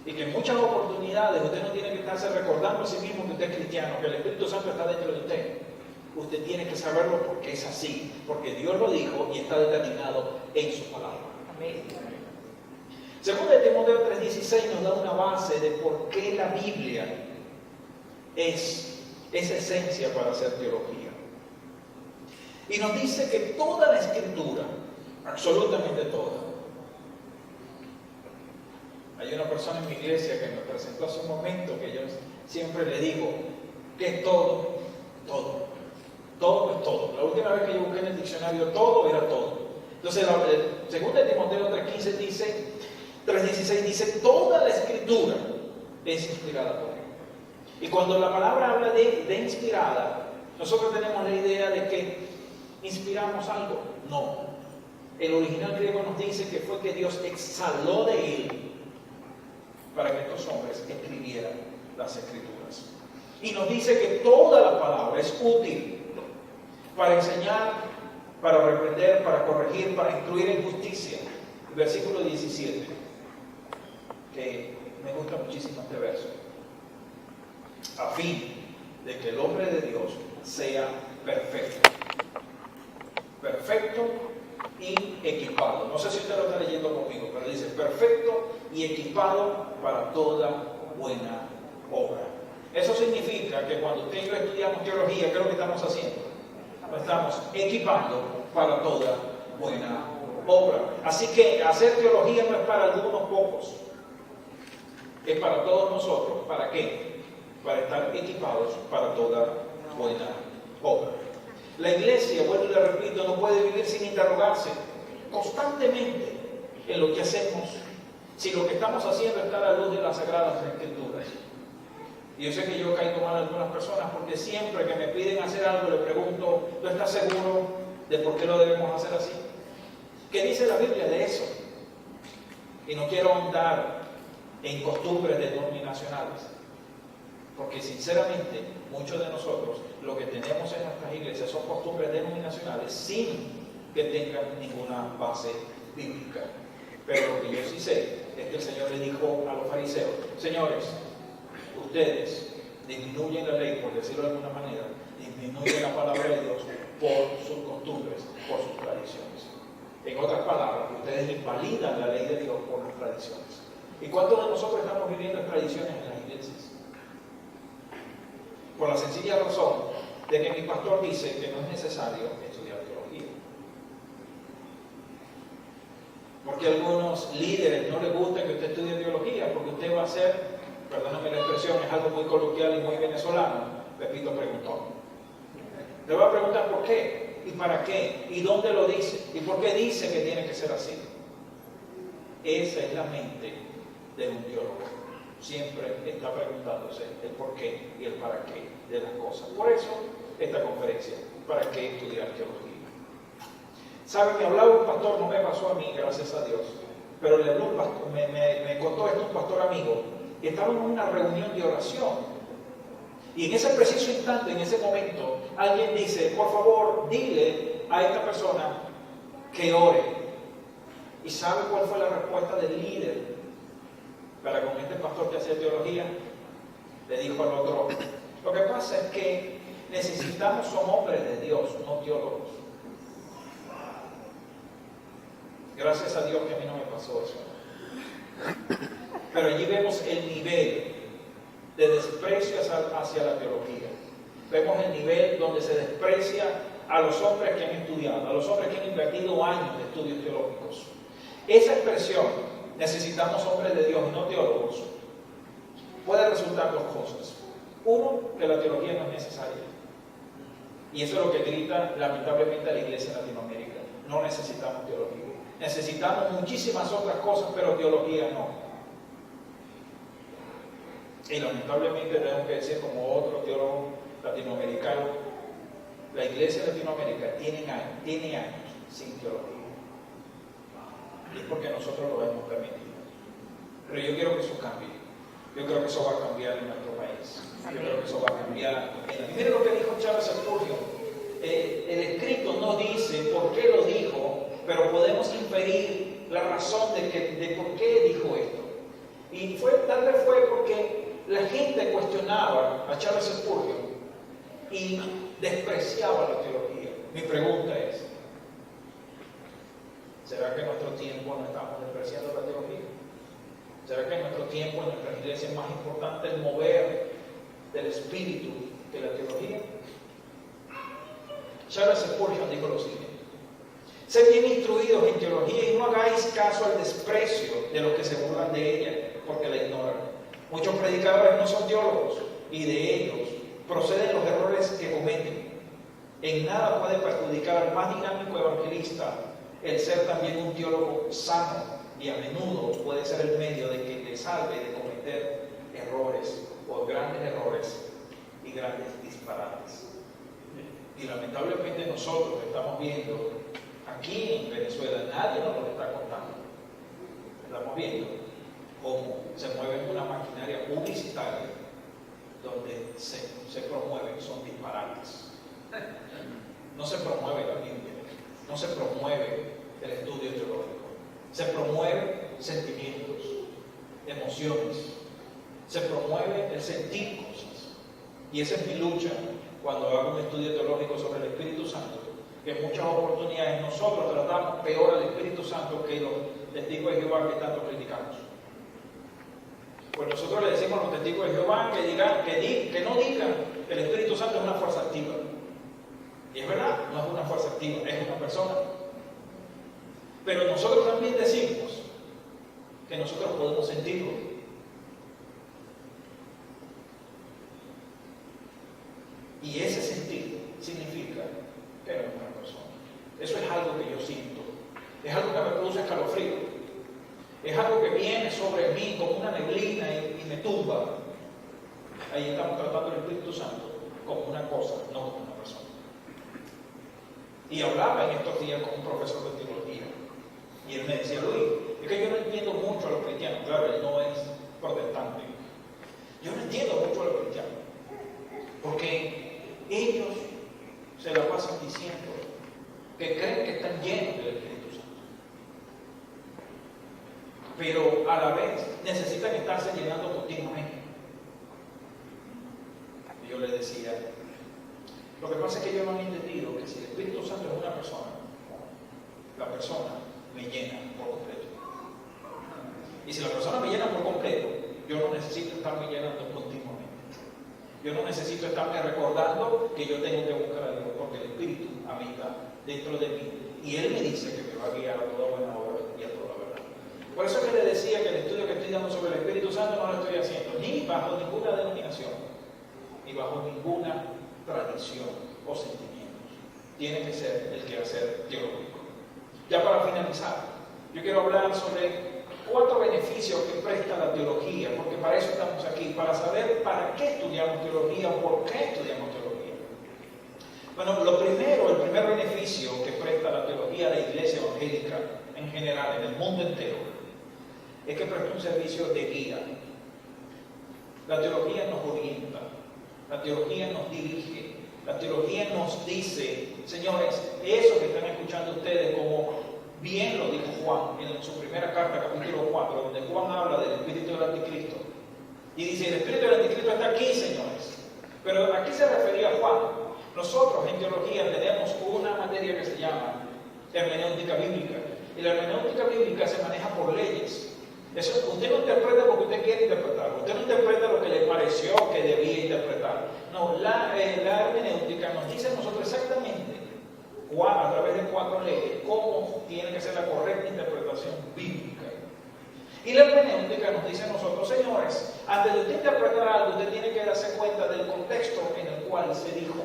Speaker 2: Y que en muchas oportunidades usted no tiene que estarse recordando a sí mismo que usted es cristiano, que el Espíritu Santo está dentro de usted. Usted tiene que saberlo porque es así, porque Dios lo dijo y está determinado en su palabra.
Speaker 3: Amén.
Speaker 2: Segundo de Timoteo 3:16 nos da una base de por qué la Biblia es esencia para hacer teología. Y nos dice que toda la Escritura, absolutamente toda. Hay una persona en mi iglesia que me presentó hace un momento que yo siempre le digo que es todo, todo. Todo es todo. La última vez que yo busqué en el diccionario todo era todo. Entonces, el 2 Timoteo 3:15 dice, 3:16 dice, toda la Escritura es inspirada por Él. Y cuando la palabra habla de inspirada, nosotros tenemos la idea de que inspiramos algo. No. El original griego nos dice que fue que Dios exhaló de Él para que estos hombres escribieran las Escrituras. Y nos dice que toda la palabra es útil para enseñar, para reprender, para corregir, para instruir en justicia. Versículo 17, que me gusta muchísimo este verso. A fin de que el hombre de Dios sea perfecto. Perfecto y equipado. No sé si usted lo está leyendo conmigo, pero dice perfecto y equipado para toda buena obra. Eso significa que cuando usted y yo estudiamos teología, ¿qué es lo que estamos haciendo? Nos estamos equipando para toda buena obra. Así que hacer teología no es para algunos pocos, es para todos nosotros. ¿Para qué? Para estar equipados para toda buena obra. La iglesia, vuelvo y le repito, no puede vivir sin interrogarse constantemente en lo que hacemos, si lo que estamos haciendo está a la luz de las Sagradas Escrituras. Y yo sé que yo caigo mal a algunas personas porque siempre que me piden hacer algo le pregunto, ¿tú estás seguro de por qué lo debemos hacer así? ¿Qué dice la Biblia de eso? Y no quiero ahondar en costumbres denominacionales. Porque sinceramente, muchos de nosotros lo que tenemos en nuestras iglesias son costumbres denominacionales sin que tengan ninguna base bíblica. Pero lo que yo sí sé es que el Señor le dijo a los fariseos: señores, ustedes disminuyen la ley, por decirlo de alguna manera, disminuyen la palabra de Dios por sus costumbres, por sus tradiciones. En otras palabras, ustedes invalidan la ley de Dios por las tradiciones. ¿Y cuántos de nosotros estamos viviendo en tradiciones en las iglesias? Por la sencilla razón de que mi pastor dice que no es necesario estudiar teología. Porque a algunos líderes no les gusta que usted estudie teología, porque usted va a ser, perdóname la expresión, es algo muy coloquial y muy venezolano, Pepito preguntó. Le voy a preguntar por qué, y para qué, y dónde lo dice, y por qué dice que tiene que ser así. Esa es la mente de un teólogo. Siempre está preguntándose el por qué y el para qué de las cosas. Por eso, esta conferencia, ¿para qué estudiar teología? ¿Saben? Me hablaba un pastor, no me pasó a mí, gracias a Dios, pero le habló un pastor, me contó esto un pastor amigo, y estaba en una reunión de oración. Y en ese preciso instante, en ese momento, alguien dice: por favor, dile a esta persona que ore. ¿Y sabe cuál fue la respuesta del líder para con este pastor que hacía teología? Le dijo al otro: lo que pasa es que necesitamos, son hombres de Dios, no teólogos. Gracias a Dios que a mí no me pasó eso. Pero allí vemos el nivel de desprecio hacia la teología. Vemos el nivel donde se desprecia a los hombres que han estudiado, a los hombres que han invertido años de estudios teológicos. Esa expresión, necesitamos hombres de Dios y no teólogos, puede resultar dos cosas. Uno, que la teología no es necesaria. Y eso es lo que grita lamentablemente a la iglesia en Latinoamérica. No necesitamos teología. Necesitamos muchísimas otras cosas, pero teología no. Y lamentablemente tenemos que decir, como otro teólogo latinoamericano, la iglesia de Latinoamérica tiene años sin teología. Y es porque nosotros lo hemos permitido. Pero yo quiero que eso cambie. Yo creo que eso va a cambiar en nuestro país. Yo creo que eso va a cambiar. Miren lo que dijo Charles Spurgeon. El escrito no dice por qué lo dijo, pero podemos inferir la razón de por qué dijo esto. Y tal vez fue porque la gente cuestionaba a Charles Spurgeon y despreciaba la teología. Mi pregunta es: ¿será que en nuestro tiempo no estamos despreciando la teología? ¿Será que en nuestro tiempo, en nuestras iglesias, es más importante el mover del espíritu que la teología? Charles Spurgeon dijo lo siguiente: sed bien instruidos en teología y no hagáis caso al desprecio de los que se burlan de ella, porque la ignoran. Muchos predicadores no son teólogos, y de ellos proceden los errores que cometen. En nada puede perjudicar al más dinámico evangelista el ser también un teólogo sano, y a menudo puede ser el medio de que te salve de cometer errores, o grandes errores y grandes disparates. Y lamentablemente nosotros estamos viendo aquí en Venezuela, nadie nos lo está contando. Estamos viendo cómo se mueve una maquinaria publicitaria donde se promueven, son disparates. No se promueve la Biblia, no se promueve el estudio teológico, se promueven sentimientos, emociones, se promueve el sentir cosas. Y esa es mi lucha cuando hago un estudio teológico sobre el Espíritu Santo, que en muchas oportunidades nosotros tratamos peor al Espíritu Santo que los testigos de Jehová que tanto criticamos. Pues nosotros le decimos a los testigos de Jehová que no digan que el Espíritu Santo es una fuerza activa. Y es verdad, no es una fuerza activa, es una persona. Pero nosotros también decimos que nosotros podemos sentirlo. Y ese sentir significa que no es una persona. Eso es algo que yo siento. Es algo que me produce escalofrío. Es algo que viene sobre mí como una neblina y me tumba. Ahí estamos tratando el Espíritu Santo como una cosa, no como una persona. Y hablaba en estos días con un profesor de teología. Y él me decía: Luis, es que yo no entiendo mucho a los cristianos. Claro, él no es protestante. Yo no entiendo mucho a los cristianos. pero a la vez necesitan estarse llenando continuamente. Y yo le decía, lo que pasa es que ellos no han entendido que si el Espíritu Santo es una persona, la persona me llena por completo. Y si la persona me llena por completo, yo no necesito estarme llenando continuamente. Yo no necesito estarme recordando que yo tengo que buscar a Dios, porque el Espíritu habita dentro de mí. Y Él me dice que me va a guiar a toda buena obra y a toda verdad. Por eso es que le decía que el estudio que estoy dando sobre el Espíritu Santo no lo estoy haciendo ni bajo ninguna denominación, ni bajo ninguna tradición o sentimientos. Tiene que ser el quehacer teológico. Ya para finalizar, yo quiero hablar sobre 4 beneficios que presta la teología, porque para eso estamos aquí, para saber para qué estudiamos teología o por qué estudiamos teología. Bueno, el primer beneficio que presta la teología a la iglesia evangélica en general, en el mundo entero, es que presta un servicio de guía. La teología nos orienta, la teología nos dirige, la teología nos dice, señores, eso que están escuchando ustedes, como bien lo dijo Juan en su primera carta, capítulo 4, donde Juan habla del espíritu del anticristo. Y dice, el espíritu del anticristo está aquí, señores. Pero aquí se refería a Juan. Nosotros en teología tenemos una materia que se llama hermenéutica bíblica. Y la hermenéutica bíblica se maneja por leyes. Eso, usted no interpreta porque usted quiere interpretar. Usted no interpreta lo que le pareció que debía interpretar. No, la hermenéutica nos dice a nosotros exactamente, a través de 4 leyes, cómo tiene que ser la correcta interpretación bíblica. Y la hermenéutica nos dice a nosotros, señores, antes de usted interpretar algo, usted tiene que darse cuenta del contexto en el cual se dijo.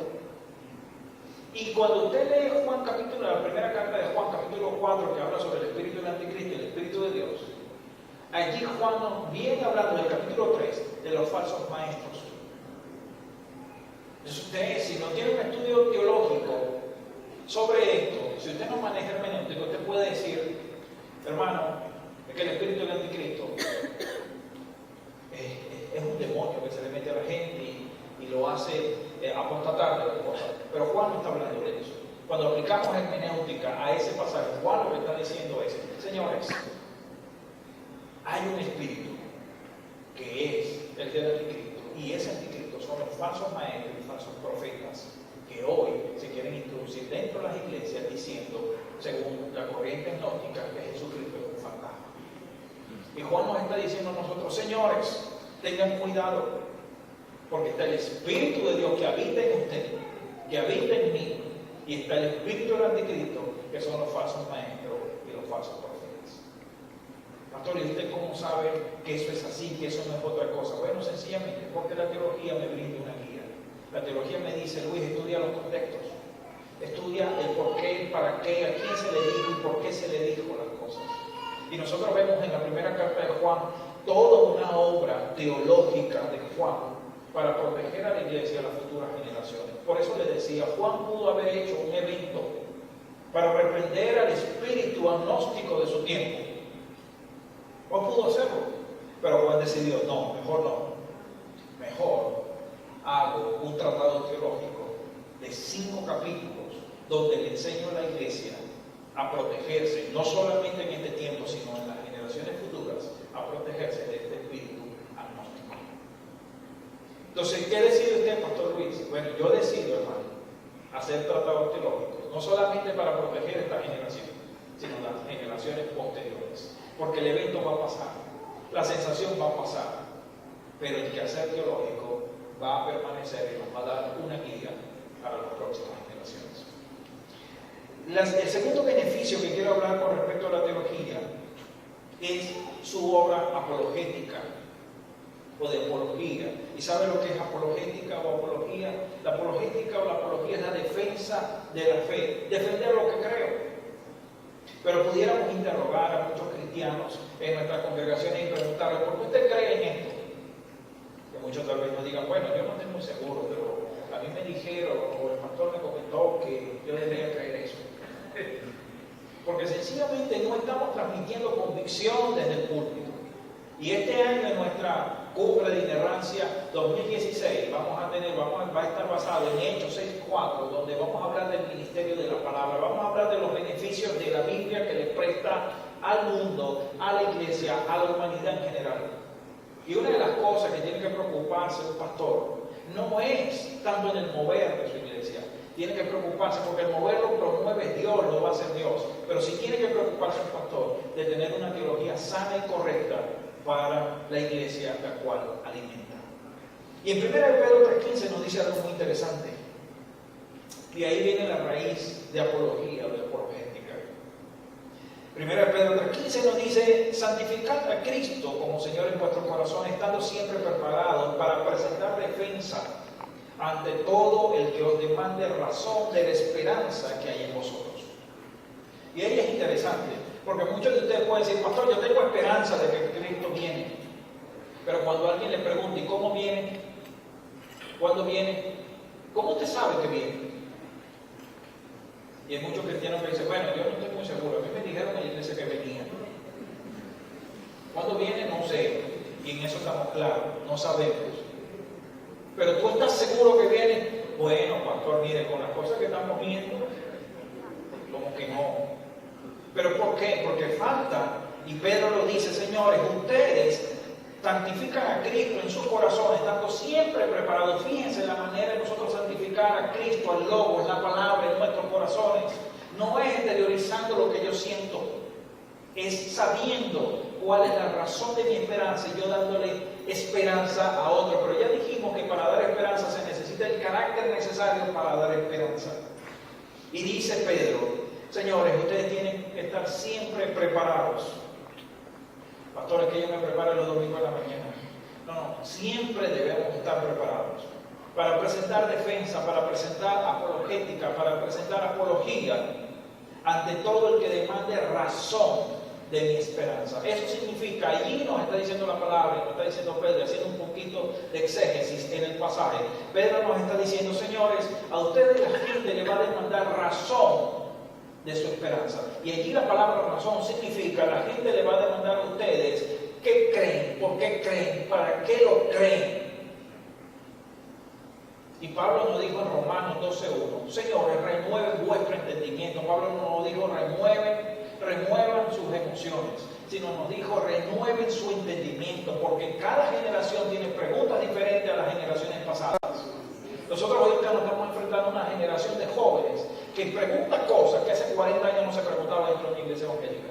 Speaker 2: Y cuando usted lee la primera carta de Juan, capítulo 4, que habla sobre el espíritu del anticristo y el espíritu de Dios, allí Juan nos viene hablando del capítulo 3 de los falsos maestros. Entonces usted, si no tiene un estudio teológico sobre esto, si usted no maneja hermenéutica, usted puede decir, hermano, es que el espíritu del anticristo es un demonio que se le mete a la gente y lo hace apostatar de las cosas. Pero Juan no está hablando de eso. Cuando aplicamos hermenéutica a ese pasaje, Juan lo que está diciendo es, señores, hay un espíritu que es el del anticristo, y ese anticristo son los falsos maestros y falsos profetas que hoy se quieren introducir dentro de las iglesias diciendo, según la corriente gnóstica, que Jesucristo es un fantasma. Y Juan nos está diciendo a nosotros, señores, tengan cuidado, porque está el Espíritu de Dios que habita en usted, que habita en mí, y está el Espíritu del anticristo, que son los falsos maestros y los falsos profetas. Pastor, ¿y usted cómo sabe que eso es así, que eso no es otra cosa? Bueno, sencillamente porque la teología me brinda una guía. La teología me dice, Luis, estudia los contextos, estudia el por qué, el para qué, a quién se le dijo y por qué se le dijo las cosas. Y nosotros vemos en la primera carta de Juan toda una obra teológica de Juan para proteger a la iglesia y a las futuras generaciones. Por eso le decía, Juan pudo haber hecho un evento para reprender al espíritu agnóstico de su tiempo. Juan pudo hacerlo, pero Juan decidió, no, mejor hago un tratado teológico de 5 capítulos donde le enseño a la iglesia a protegerse, no solamente en este tiempo, sino en las generaciones futuras, a protegerse de este espíritu agnóstico. Entonces, ¿qué decide usted, Pastor Luis? Bueno, yo decido, hermano, hacer tratados teológicos, no solamente para proteger esta generación, sino las generaciones posteriores. Porque el evento va a pasar, la sensación va a pasar, pero el quehacer teológico va a permanecer y nos va a dar una guía para las próximas generaciones. El segundo beneficio que quiero hablar con respecto a la teología es su obra apologética o de apología. ¿Y sabe lo que es apologética o apología? La apologética o la apología es la defensa de la fe, defender lo que creo. Pero pudiéramos interrogar a muchos cristianos en nuestras congregaciones y preguntarles, ¿por qué usted cree en esto? Que muchos tal vez nos digan, bueno, yo no estoy muy seguro, pero a mí me dijeron, o el pastor me comentó que yo debería creer eso. Porque sencillamente no estamos transmitiendo convicción desde el púlpito. Y este año en nuestra cumbre de inerrancia 2016 va a estar basado en Hechos 6:4, donde vamos a hablar del ministerio de la palabra, vamos a hablar de los beneficios de la Biblia que le presta al mundo, a la iglesia, a la humanidad en general. Y una de las cosas que tiene que preocuparse un pastor no es tanto en el mover de su iglesia. Tiene que preocuparse porque el mover lo promueve Dios, lo va a hacer Dios. Pero sí tiene que preocuparse un pastor de tener una teología sana y correcta para la iglesia la cual alimenta. Y en 1 Pedro 3:15 nos dice algo muy interesante. Y ahí viene la raíz de apología o de apologética. 1 Pedro 3:15 nos dice: santificad a Cristo como Señor en vuestro corazón, estando siempre preparados para presentar defensa ante todo el que os demande razón de la esperanza que hay en vosotros. Y ahí es interesante, porque muchos de ustedes pueden decir: pastor, yo tengo esperanza de que Cristo viene. Pero cuando alguien le pregunta: ¿y cómo viene? ¿Cuándo viene? ¿Cómo usted sabe que viene? Y hay muchos cristianos que dicen: bueno, yo no estoy muy seguro, a mí me dijeron en la iglesia que venía. ¿Cuándo viene? No sé. Y en eso estamos claros, no sabemos. Pero tú estás seguro que viene. Bueno, pastor, mire, con las cosas que estamos viendo, como que no. ¿Pero por qué? Porque falta, y Pedro lo dice: señores, ustedes santifican a Cristo en sus corazones, estando siempre preparados. Fíjense la manera de nosotros santificar a Cristo, al Logos, la palabra en nuestros corazones. No es exteriorizando lo que yo siento, es sabiendo cuál es la razón de mi esperanza y yo dándole esperanza a otro. Pero ya dijimos que para dar esperanza se necesita el carácter necesario para dar esperanza. Y dice Pedro: señores, ustedes tienen que estar siempre preparados. Pastores, que yo me prepare los domingos de la mañana. No, siempre debemos estar preparados para presentar defensa, para presentar apologética, para presentar apología ante todo el que demande razón de mi esperanza. Eso significa, allí nos está diciendo la palabra, nos está diciendo Pedro, haciendo un poquito de exégesis en el pasaje. Pedro nos está diciendo: señores, a ustedes la gente le va a demandar razón de su esperanza. Y allí la palabra razón significa: la gente le va a demandar a ustedes qué creen, por qué creen, para qué lo creen. Y Pablo nos dijo en Romanos 12:1: señores, renueven vuestro entendimiento. Pablo no nos dijo remuevan sus emociones, sino nos dijo: renueven su entendimiento, porque cada generación tiene preguntas diferentes a las generaciones pasadas. Nosotros ahorita nos estamos enfrentando a una generación de jóvenes que pregunta cosas que hace 40 años no se preguntaba dentro de una iglesia evangélica.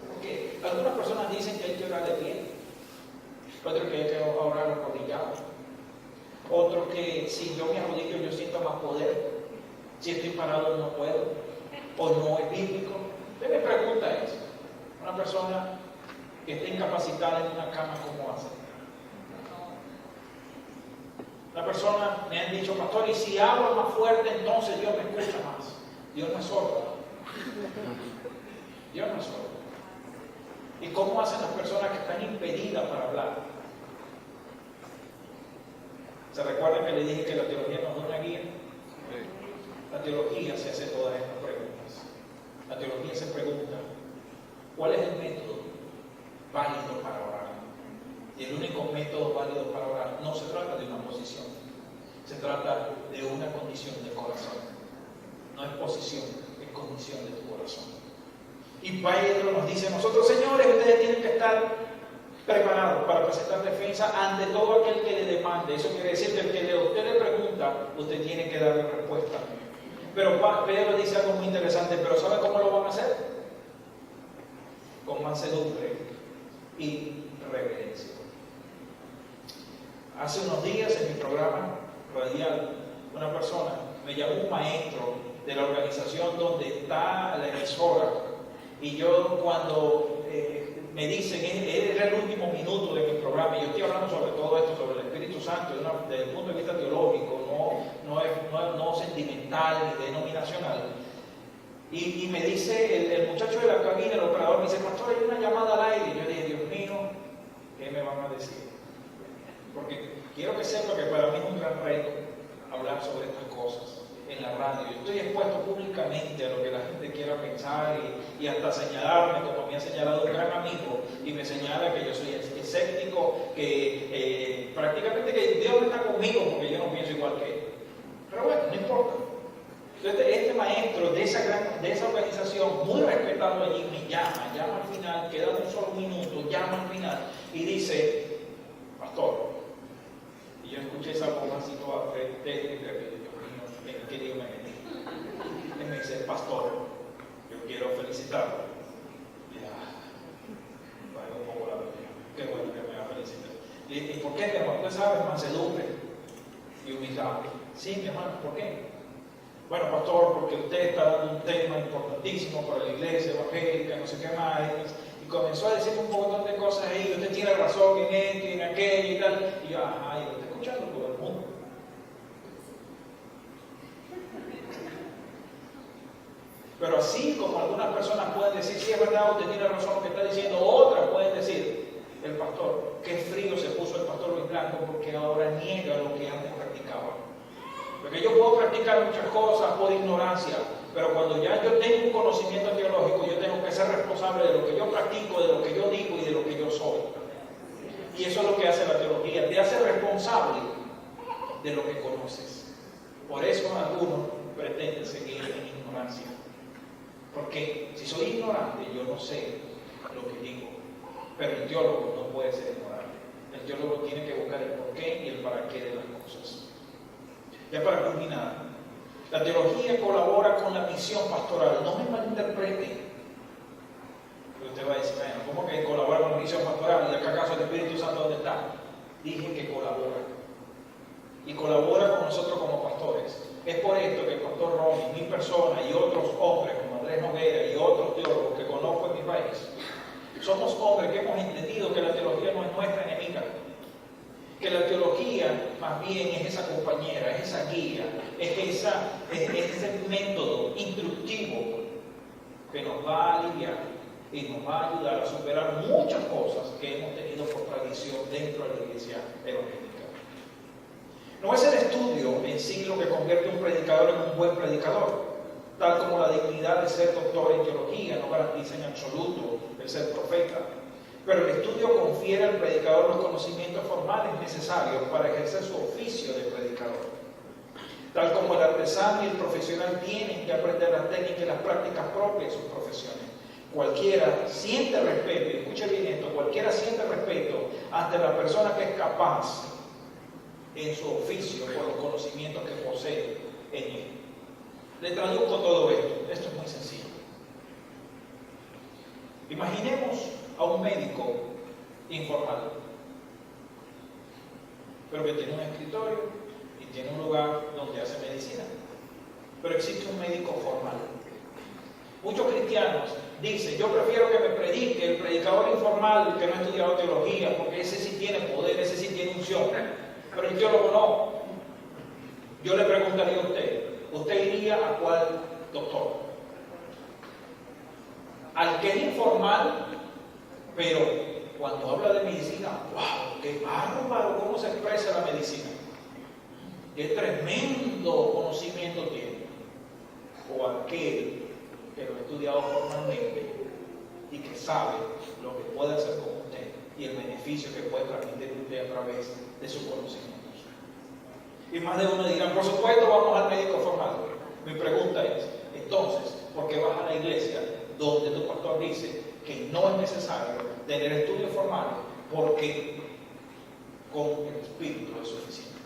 Speaker 2: Porque algunas personas dicen que hay que orar de pie, otros que hay que orar arrodillado, otros que si yo me arrodillo yo siento más poder, si estoy parado no puedo, o no es bíblico. Usted me pregunta eso: una persona que esté incapacitada en una cama, ¿cómo hace? La persona me han dicho: pastor, y si hablo más fuerte, entonces Dios me escucha más. Dios no es sordo. Dios no es sordo. ¿Y cómo hacen las personas que están impedidas para hablar? ¿Se recuerdan que le dije que la teología nos da una guía? La teología se hace todas estas preguntas. La teología se pregunta: ¿cuál es el método válido para orar? Y el único método válido para orar no se trata de una posición, se trata de una condición del corazón. No es posición, es condición de tu corazón. Y Pedro nos dice: nosotros, señores, ustedes tienen que estar preparados para presentar defensa ante todo aquel que le demande. Eso quiere decir que el que usted le pregunta, usted tiene que darle respuesta. Pero Pedro dice algo muy interesante: ¿pero sabe cómo lo van a hacer? Con mansedumbre y reverencia. Hace unos días en mi programa radial, una persona me llamó, un maestro de la organización donde está la emisora, y yo cuando me dicen, era el último minuto de mi programa, y yo estoy hablando sobre todo esto, sobre el Espíritu Santo, desde el punto de vista teológico, no sentimental ni denominacional. Y me dice el muchacho de la cabina, el operador, me dice: pastor, hay una llamada al aire. Y yo dije: Dios mío, ¿qué me van a decir? Porque quiero que sepa que para mí es un gran reto hablar sobre estas cosas en la radio. Yo estoy expuesto públicamente a lo que la gente quiera pensar y hasta señalarme, como me ha señalado un gran amigo, y me señala que yo soy escéptico, que prácticamente que Dios no está conmigo porque yo no pienso igual que él. Pero bueno, no importa. Entonces, este maestro de esa organización, muy respetado allí, me llama al final, queda un solo minuto, llama al final y dice, pastor, y yo escuché esa voz así toda técnica, que Dios mío, ¿en qué lío me metí? Y me dice, pastor, yo quiero felicitarlo. Y vaya un poco la vida, qué bueno que me va a felicitar. ¿Y por qué, mi hermano? Usted sabe, mansedumbre y humildad. Sí, mi hermano, ¿por qué? Bueno, pastor, porque usted está dando un tema importantísimo para la iglesia evangélica, no sé qué más, y comenzó a decir un montón de cosas ahí, usted tiene razón en esto y en aquello y tal, y yo, ajá, y lo está escuchando todo el mundo. Pero así como algunas personas pueden decir, sí, es verdad, usted tiene razón en lo que está diciendo, otras pueden decir, el pastor, qué frío se puso el pastor Luis Blanco porque ahora niega lo que antes practicaba. Porque yo puedo practicar muchas cosas por ignorancia, pero cuando ya yo tengo un conocimiento teológico, yo tengo que ser responsable de lo que yo practico, de lo que yo digo y de lo que yo soy. Y eso es lo que hace la teología, te hace responsable de lo que conoces. Por eso algunos pretenden seguir en ignorancia. Porque si soy ignorante, yo no sé lo que digo. Pero el teólogo no puede ser ignorante. El teólogo tiene que buscar el porqué y el para qué de las cosas. Ya para culminar, la teología colabora con la misión pastoral. No me malinterpreten. Usted va a decir, bueno, ¿cómo que colabora con la misión pastoral? ¿Y acá acaso el Espíritu Santo dónde está? Dije que colabora. Y colabora con nosotros como pastores. Es por esto que el pastor Romy, mi persona y otros hombres como Andrés Noguera y otros teólogos que conozco en mi país, somos hombres que hemos entendido que la teología no es nuestra enemiga. Que la teología más bien es esa compañera, es esa guía, es ese método instructivo que nos va a aliviar y nos va a ayudar a superar muchas cosas que hemos tenido por tradición dentro de la iglesia evangélica. No es el estudio en sí lo que convierte a un predicador en un buen predicador, tal como la dignidad de ser doctor en teología no garantiza en absoluto el ser profeta. Pero el estudio confiere al predicador los conocimientos formales necesarios para ejercer su oficio de predicador. Tal como el artesano y el profesional tienen que aprender las técnicas y las prácticas propias de sus profesiones. Cualquiera siente respeto, y escuche bien esto, cualquiera siente respeto ante la persona que es capaz en su oficio por los conocimientos que posee en él. Le traduzco todo esto. Esto es muy sencillo. Imaginemos a un médico informal, pero que tiene un escritorio y tiene un lugar donde hace medicina. Pero existe un médico formal. Muchos cristianos dicen, yo prefiero que me predique el predicador informal que no ha estudiado teología, porque ese sí tiene poder, ese sí tiene unción. Pero el teólogo no. Yo le preguntaría a ¿usted iría a cuál doctor? Al que es informal, pero cuando habla de medicina, ¡wow! ¡Qué bárbaro! ¿Cómo se expresa la medicina? ¡Qué tremendo conocimiento tiene! O aquel que lo ha estudiado formalmente y que sabe lo que puede hacer con usted y el beneficio que puede transmitir usted a través de sus conocimientos. Y más de uno dirán, por supuesto vamos al médico formal. Mi pregunta es, entonces, ¿por qué vas a la iglesia donde tu pastor dice que no es necesario tener estudios formales porque con el Espíritu es suficiente?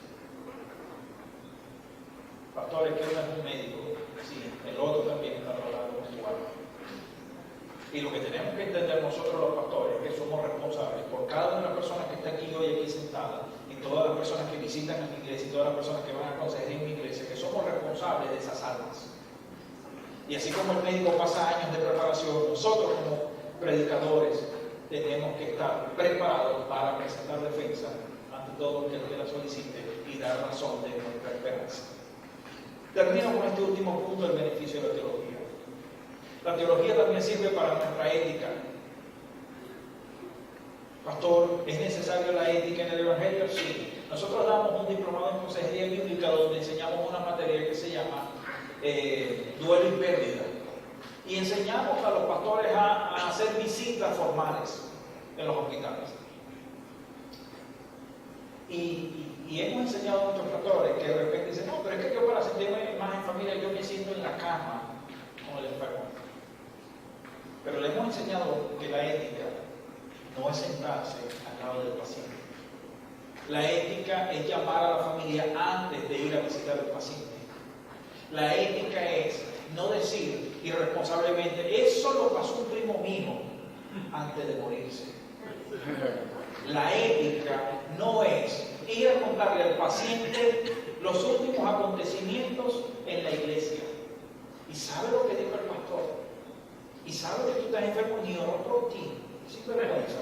Speaker 2: Pastores, que uno es un médico, sí, el otro también está tratando con su alma. Y lo que tenemos que entender nosotros los pastores es que somos responsables por cada una de las personas que está aquí hoy aquí sentada, y todas las personas que visitan a mi iglesia, y todas las personas que van a consejería en mi iglesia, que somos responsables de esas almas. Y así como el médico pasa años de preparación, nosotros como predicadores tenemos que estar preparados para presentar defensa ante todo el que la solicite y dar razón de nuestra esperanza. Termino con este último punto del beneficio de la teología. La teología también sirve para nuestra ética. Pastor, ¿es necesaria la ética en el Evangelio? Sí. Nosotros damos un diplomado en consejería bíblica donde enseñamos una materia que se llama duelo y pérdida. Y enseñamos a los pastores a hacer visitas formales en los hospitales. Y Y hemos enseñado a nuestros pastores que de repente dicen, no, pero es que yo para sentirme más en familia, yo me siento en la cama con el enfermo. Pero le hemos enseñado que la ética no es sentarse al lado del paciente. La ética es llamar a la familia antes de ir a visitar al paciente. La ética es no decir irresponsablemente, eso lo pasó un primo mío antes de morirse. La ética no es ir a contarle al paciente los últimos acontecimientos en la iglesia. ¿Y sabe lo que dijo el pastor? ¿Y sabe que tú estás enfermo? Ni oró por ti. Sin vergüenza.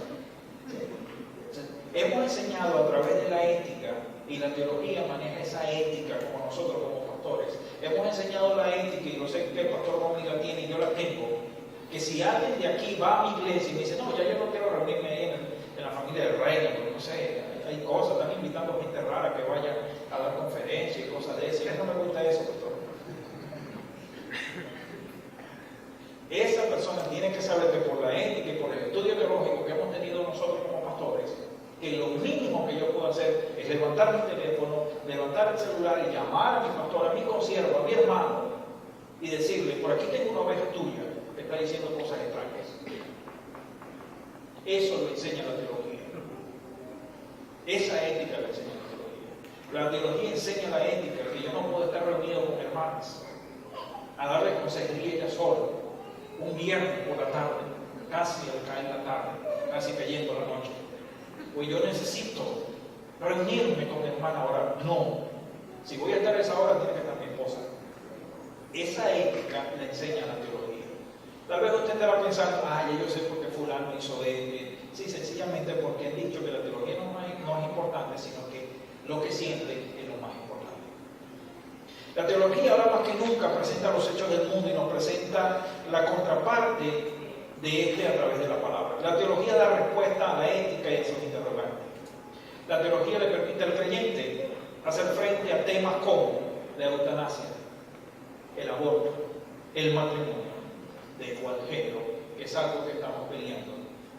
Speaker 2: Hemos enseñado a través de la ética, y la teología maneja esa ética como nosotros como pastores. Hemos enseñado la ética, y yo sé que el pastor Romy la tiene y yo la tengo, que si alguien de aquí va a mi iglesia y me dice, no, ya yo no quiero reunirme ahí en la familia del reino, porque no sé, hay cosas, están invitando a gente rara que vaya a dar conferencias y cosas de eso, y a mí no me gusta eso, pastor. Esa persona tiene que saber que por la ética y por el estudio teológico que hemos tenido nosotros como pastores, que lo mínimo que yo puedo hacer es levantar mi teléfono, levantar el celular y llamar a mi pastor, a mi consiervo, a mi hermano, y decirle, por aquí tengo una oveja tuya que está diciendo cosas extrañas. Eso lo enseña la teología. Esa ética la enseña la teología. La teología enseña la ética, que yo no puedo estar reunido con hermanas a darle consejería ella sola, un viernes por la tarde, casi al caer la tarde, casi cayendo la noche. Pues yo necesito reunirme con mi hermana ahora. No. Si voy a estar a esa hora, tiene que estar mi esposa. Esa ética la enseña la teología. Tal vez usted estará pensando, yo sé por qué fulano hizo esto. Sí, sencillamente porque han dicho que la teología no es importante, sino que lo que siente es lo más importante. La teología ahora más que nunca presenta los hechos del mundo y nos presenta la contraparte de este a través de la palabra. La teología da respuesta a la ética y a sus interrogantes. La teología le permite al creyente hacer frente a temas como la eutanasia, el aborto, el matrimonio de igual género, que es algo que estamos peleando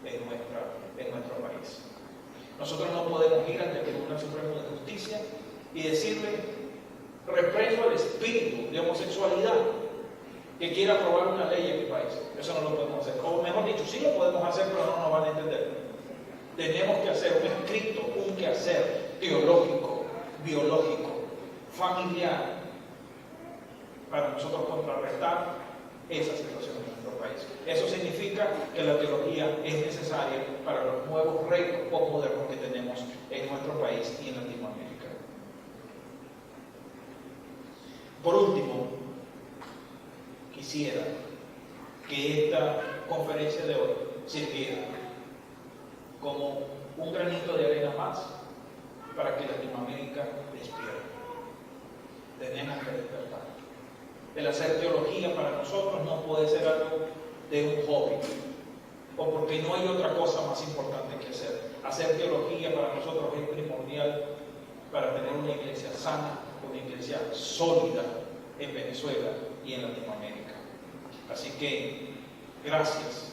Speaker 2: en nuestro país. Nosotros no podemos ir ante el Tribunal Supremo de Justicia y decirle, reprendo al espíritu de homosexualidad que quiera aprobar una ley en mi país. Eso no lo podemos hacer. O mejor dicho, sí lo podemos hacer, pero no nos van a entender. Tenemos que hacer un escrito, un quehacer teológico, biológico, familiar, para nosotros contrarrestar esa situación en nuestro país. Eso significa que la teología es necesaria para los nuevos retos postmodernos que tenemos en nuestro país y en Latinoamérica. Por último, quisiera que esta conferencia de hoy sirviera como un granito de arena más para que Latinoamérica despierte. Tenemos que despertar. El hacer teología para nosotros no puede ser algo de un hobby, o porque no hay otra cosa más importante que hacer. Hacer teología para nosotros es primordial para tener una iglesia sana, una iglesia sólida en Venezuela y en Latinoamérica. Así que, gracias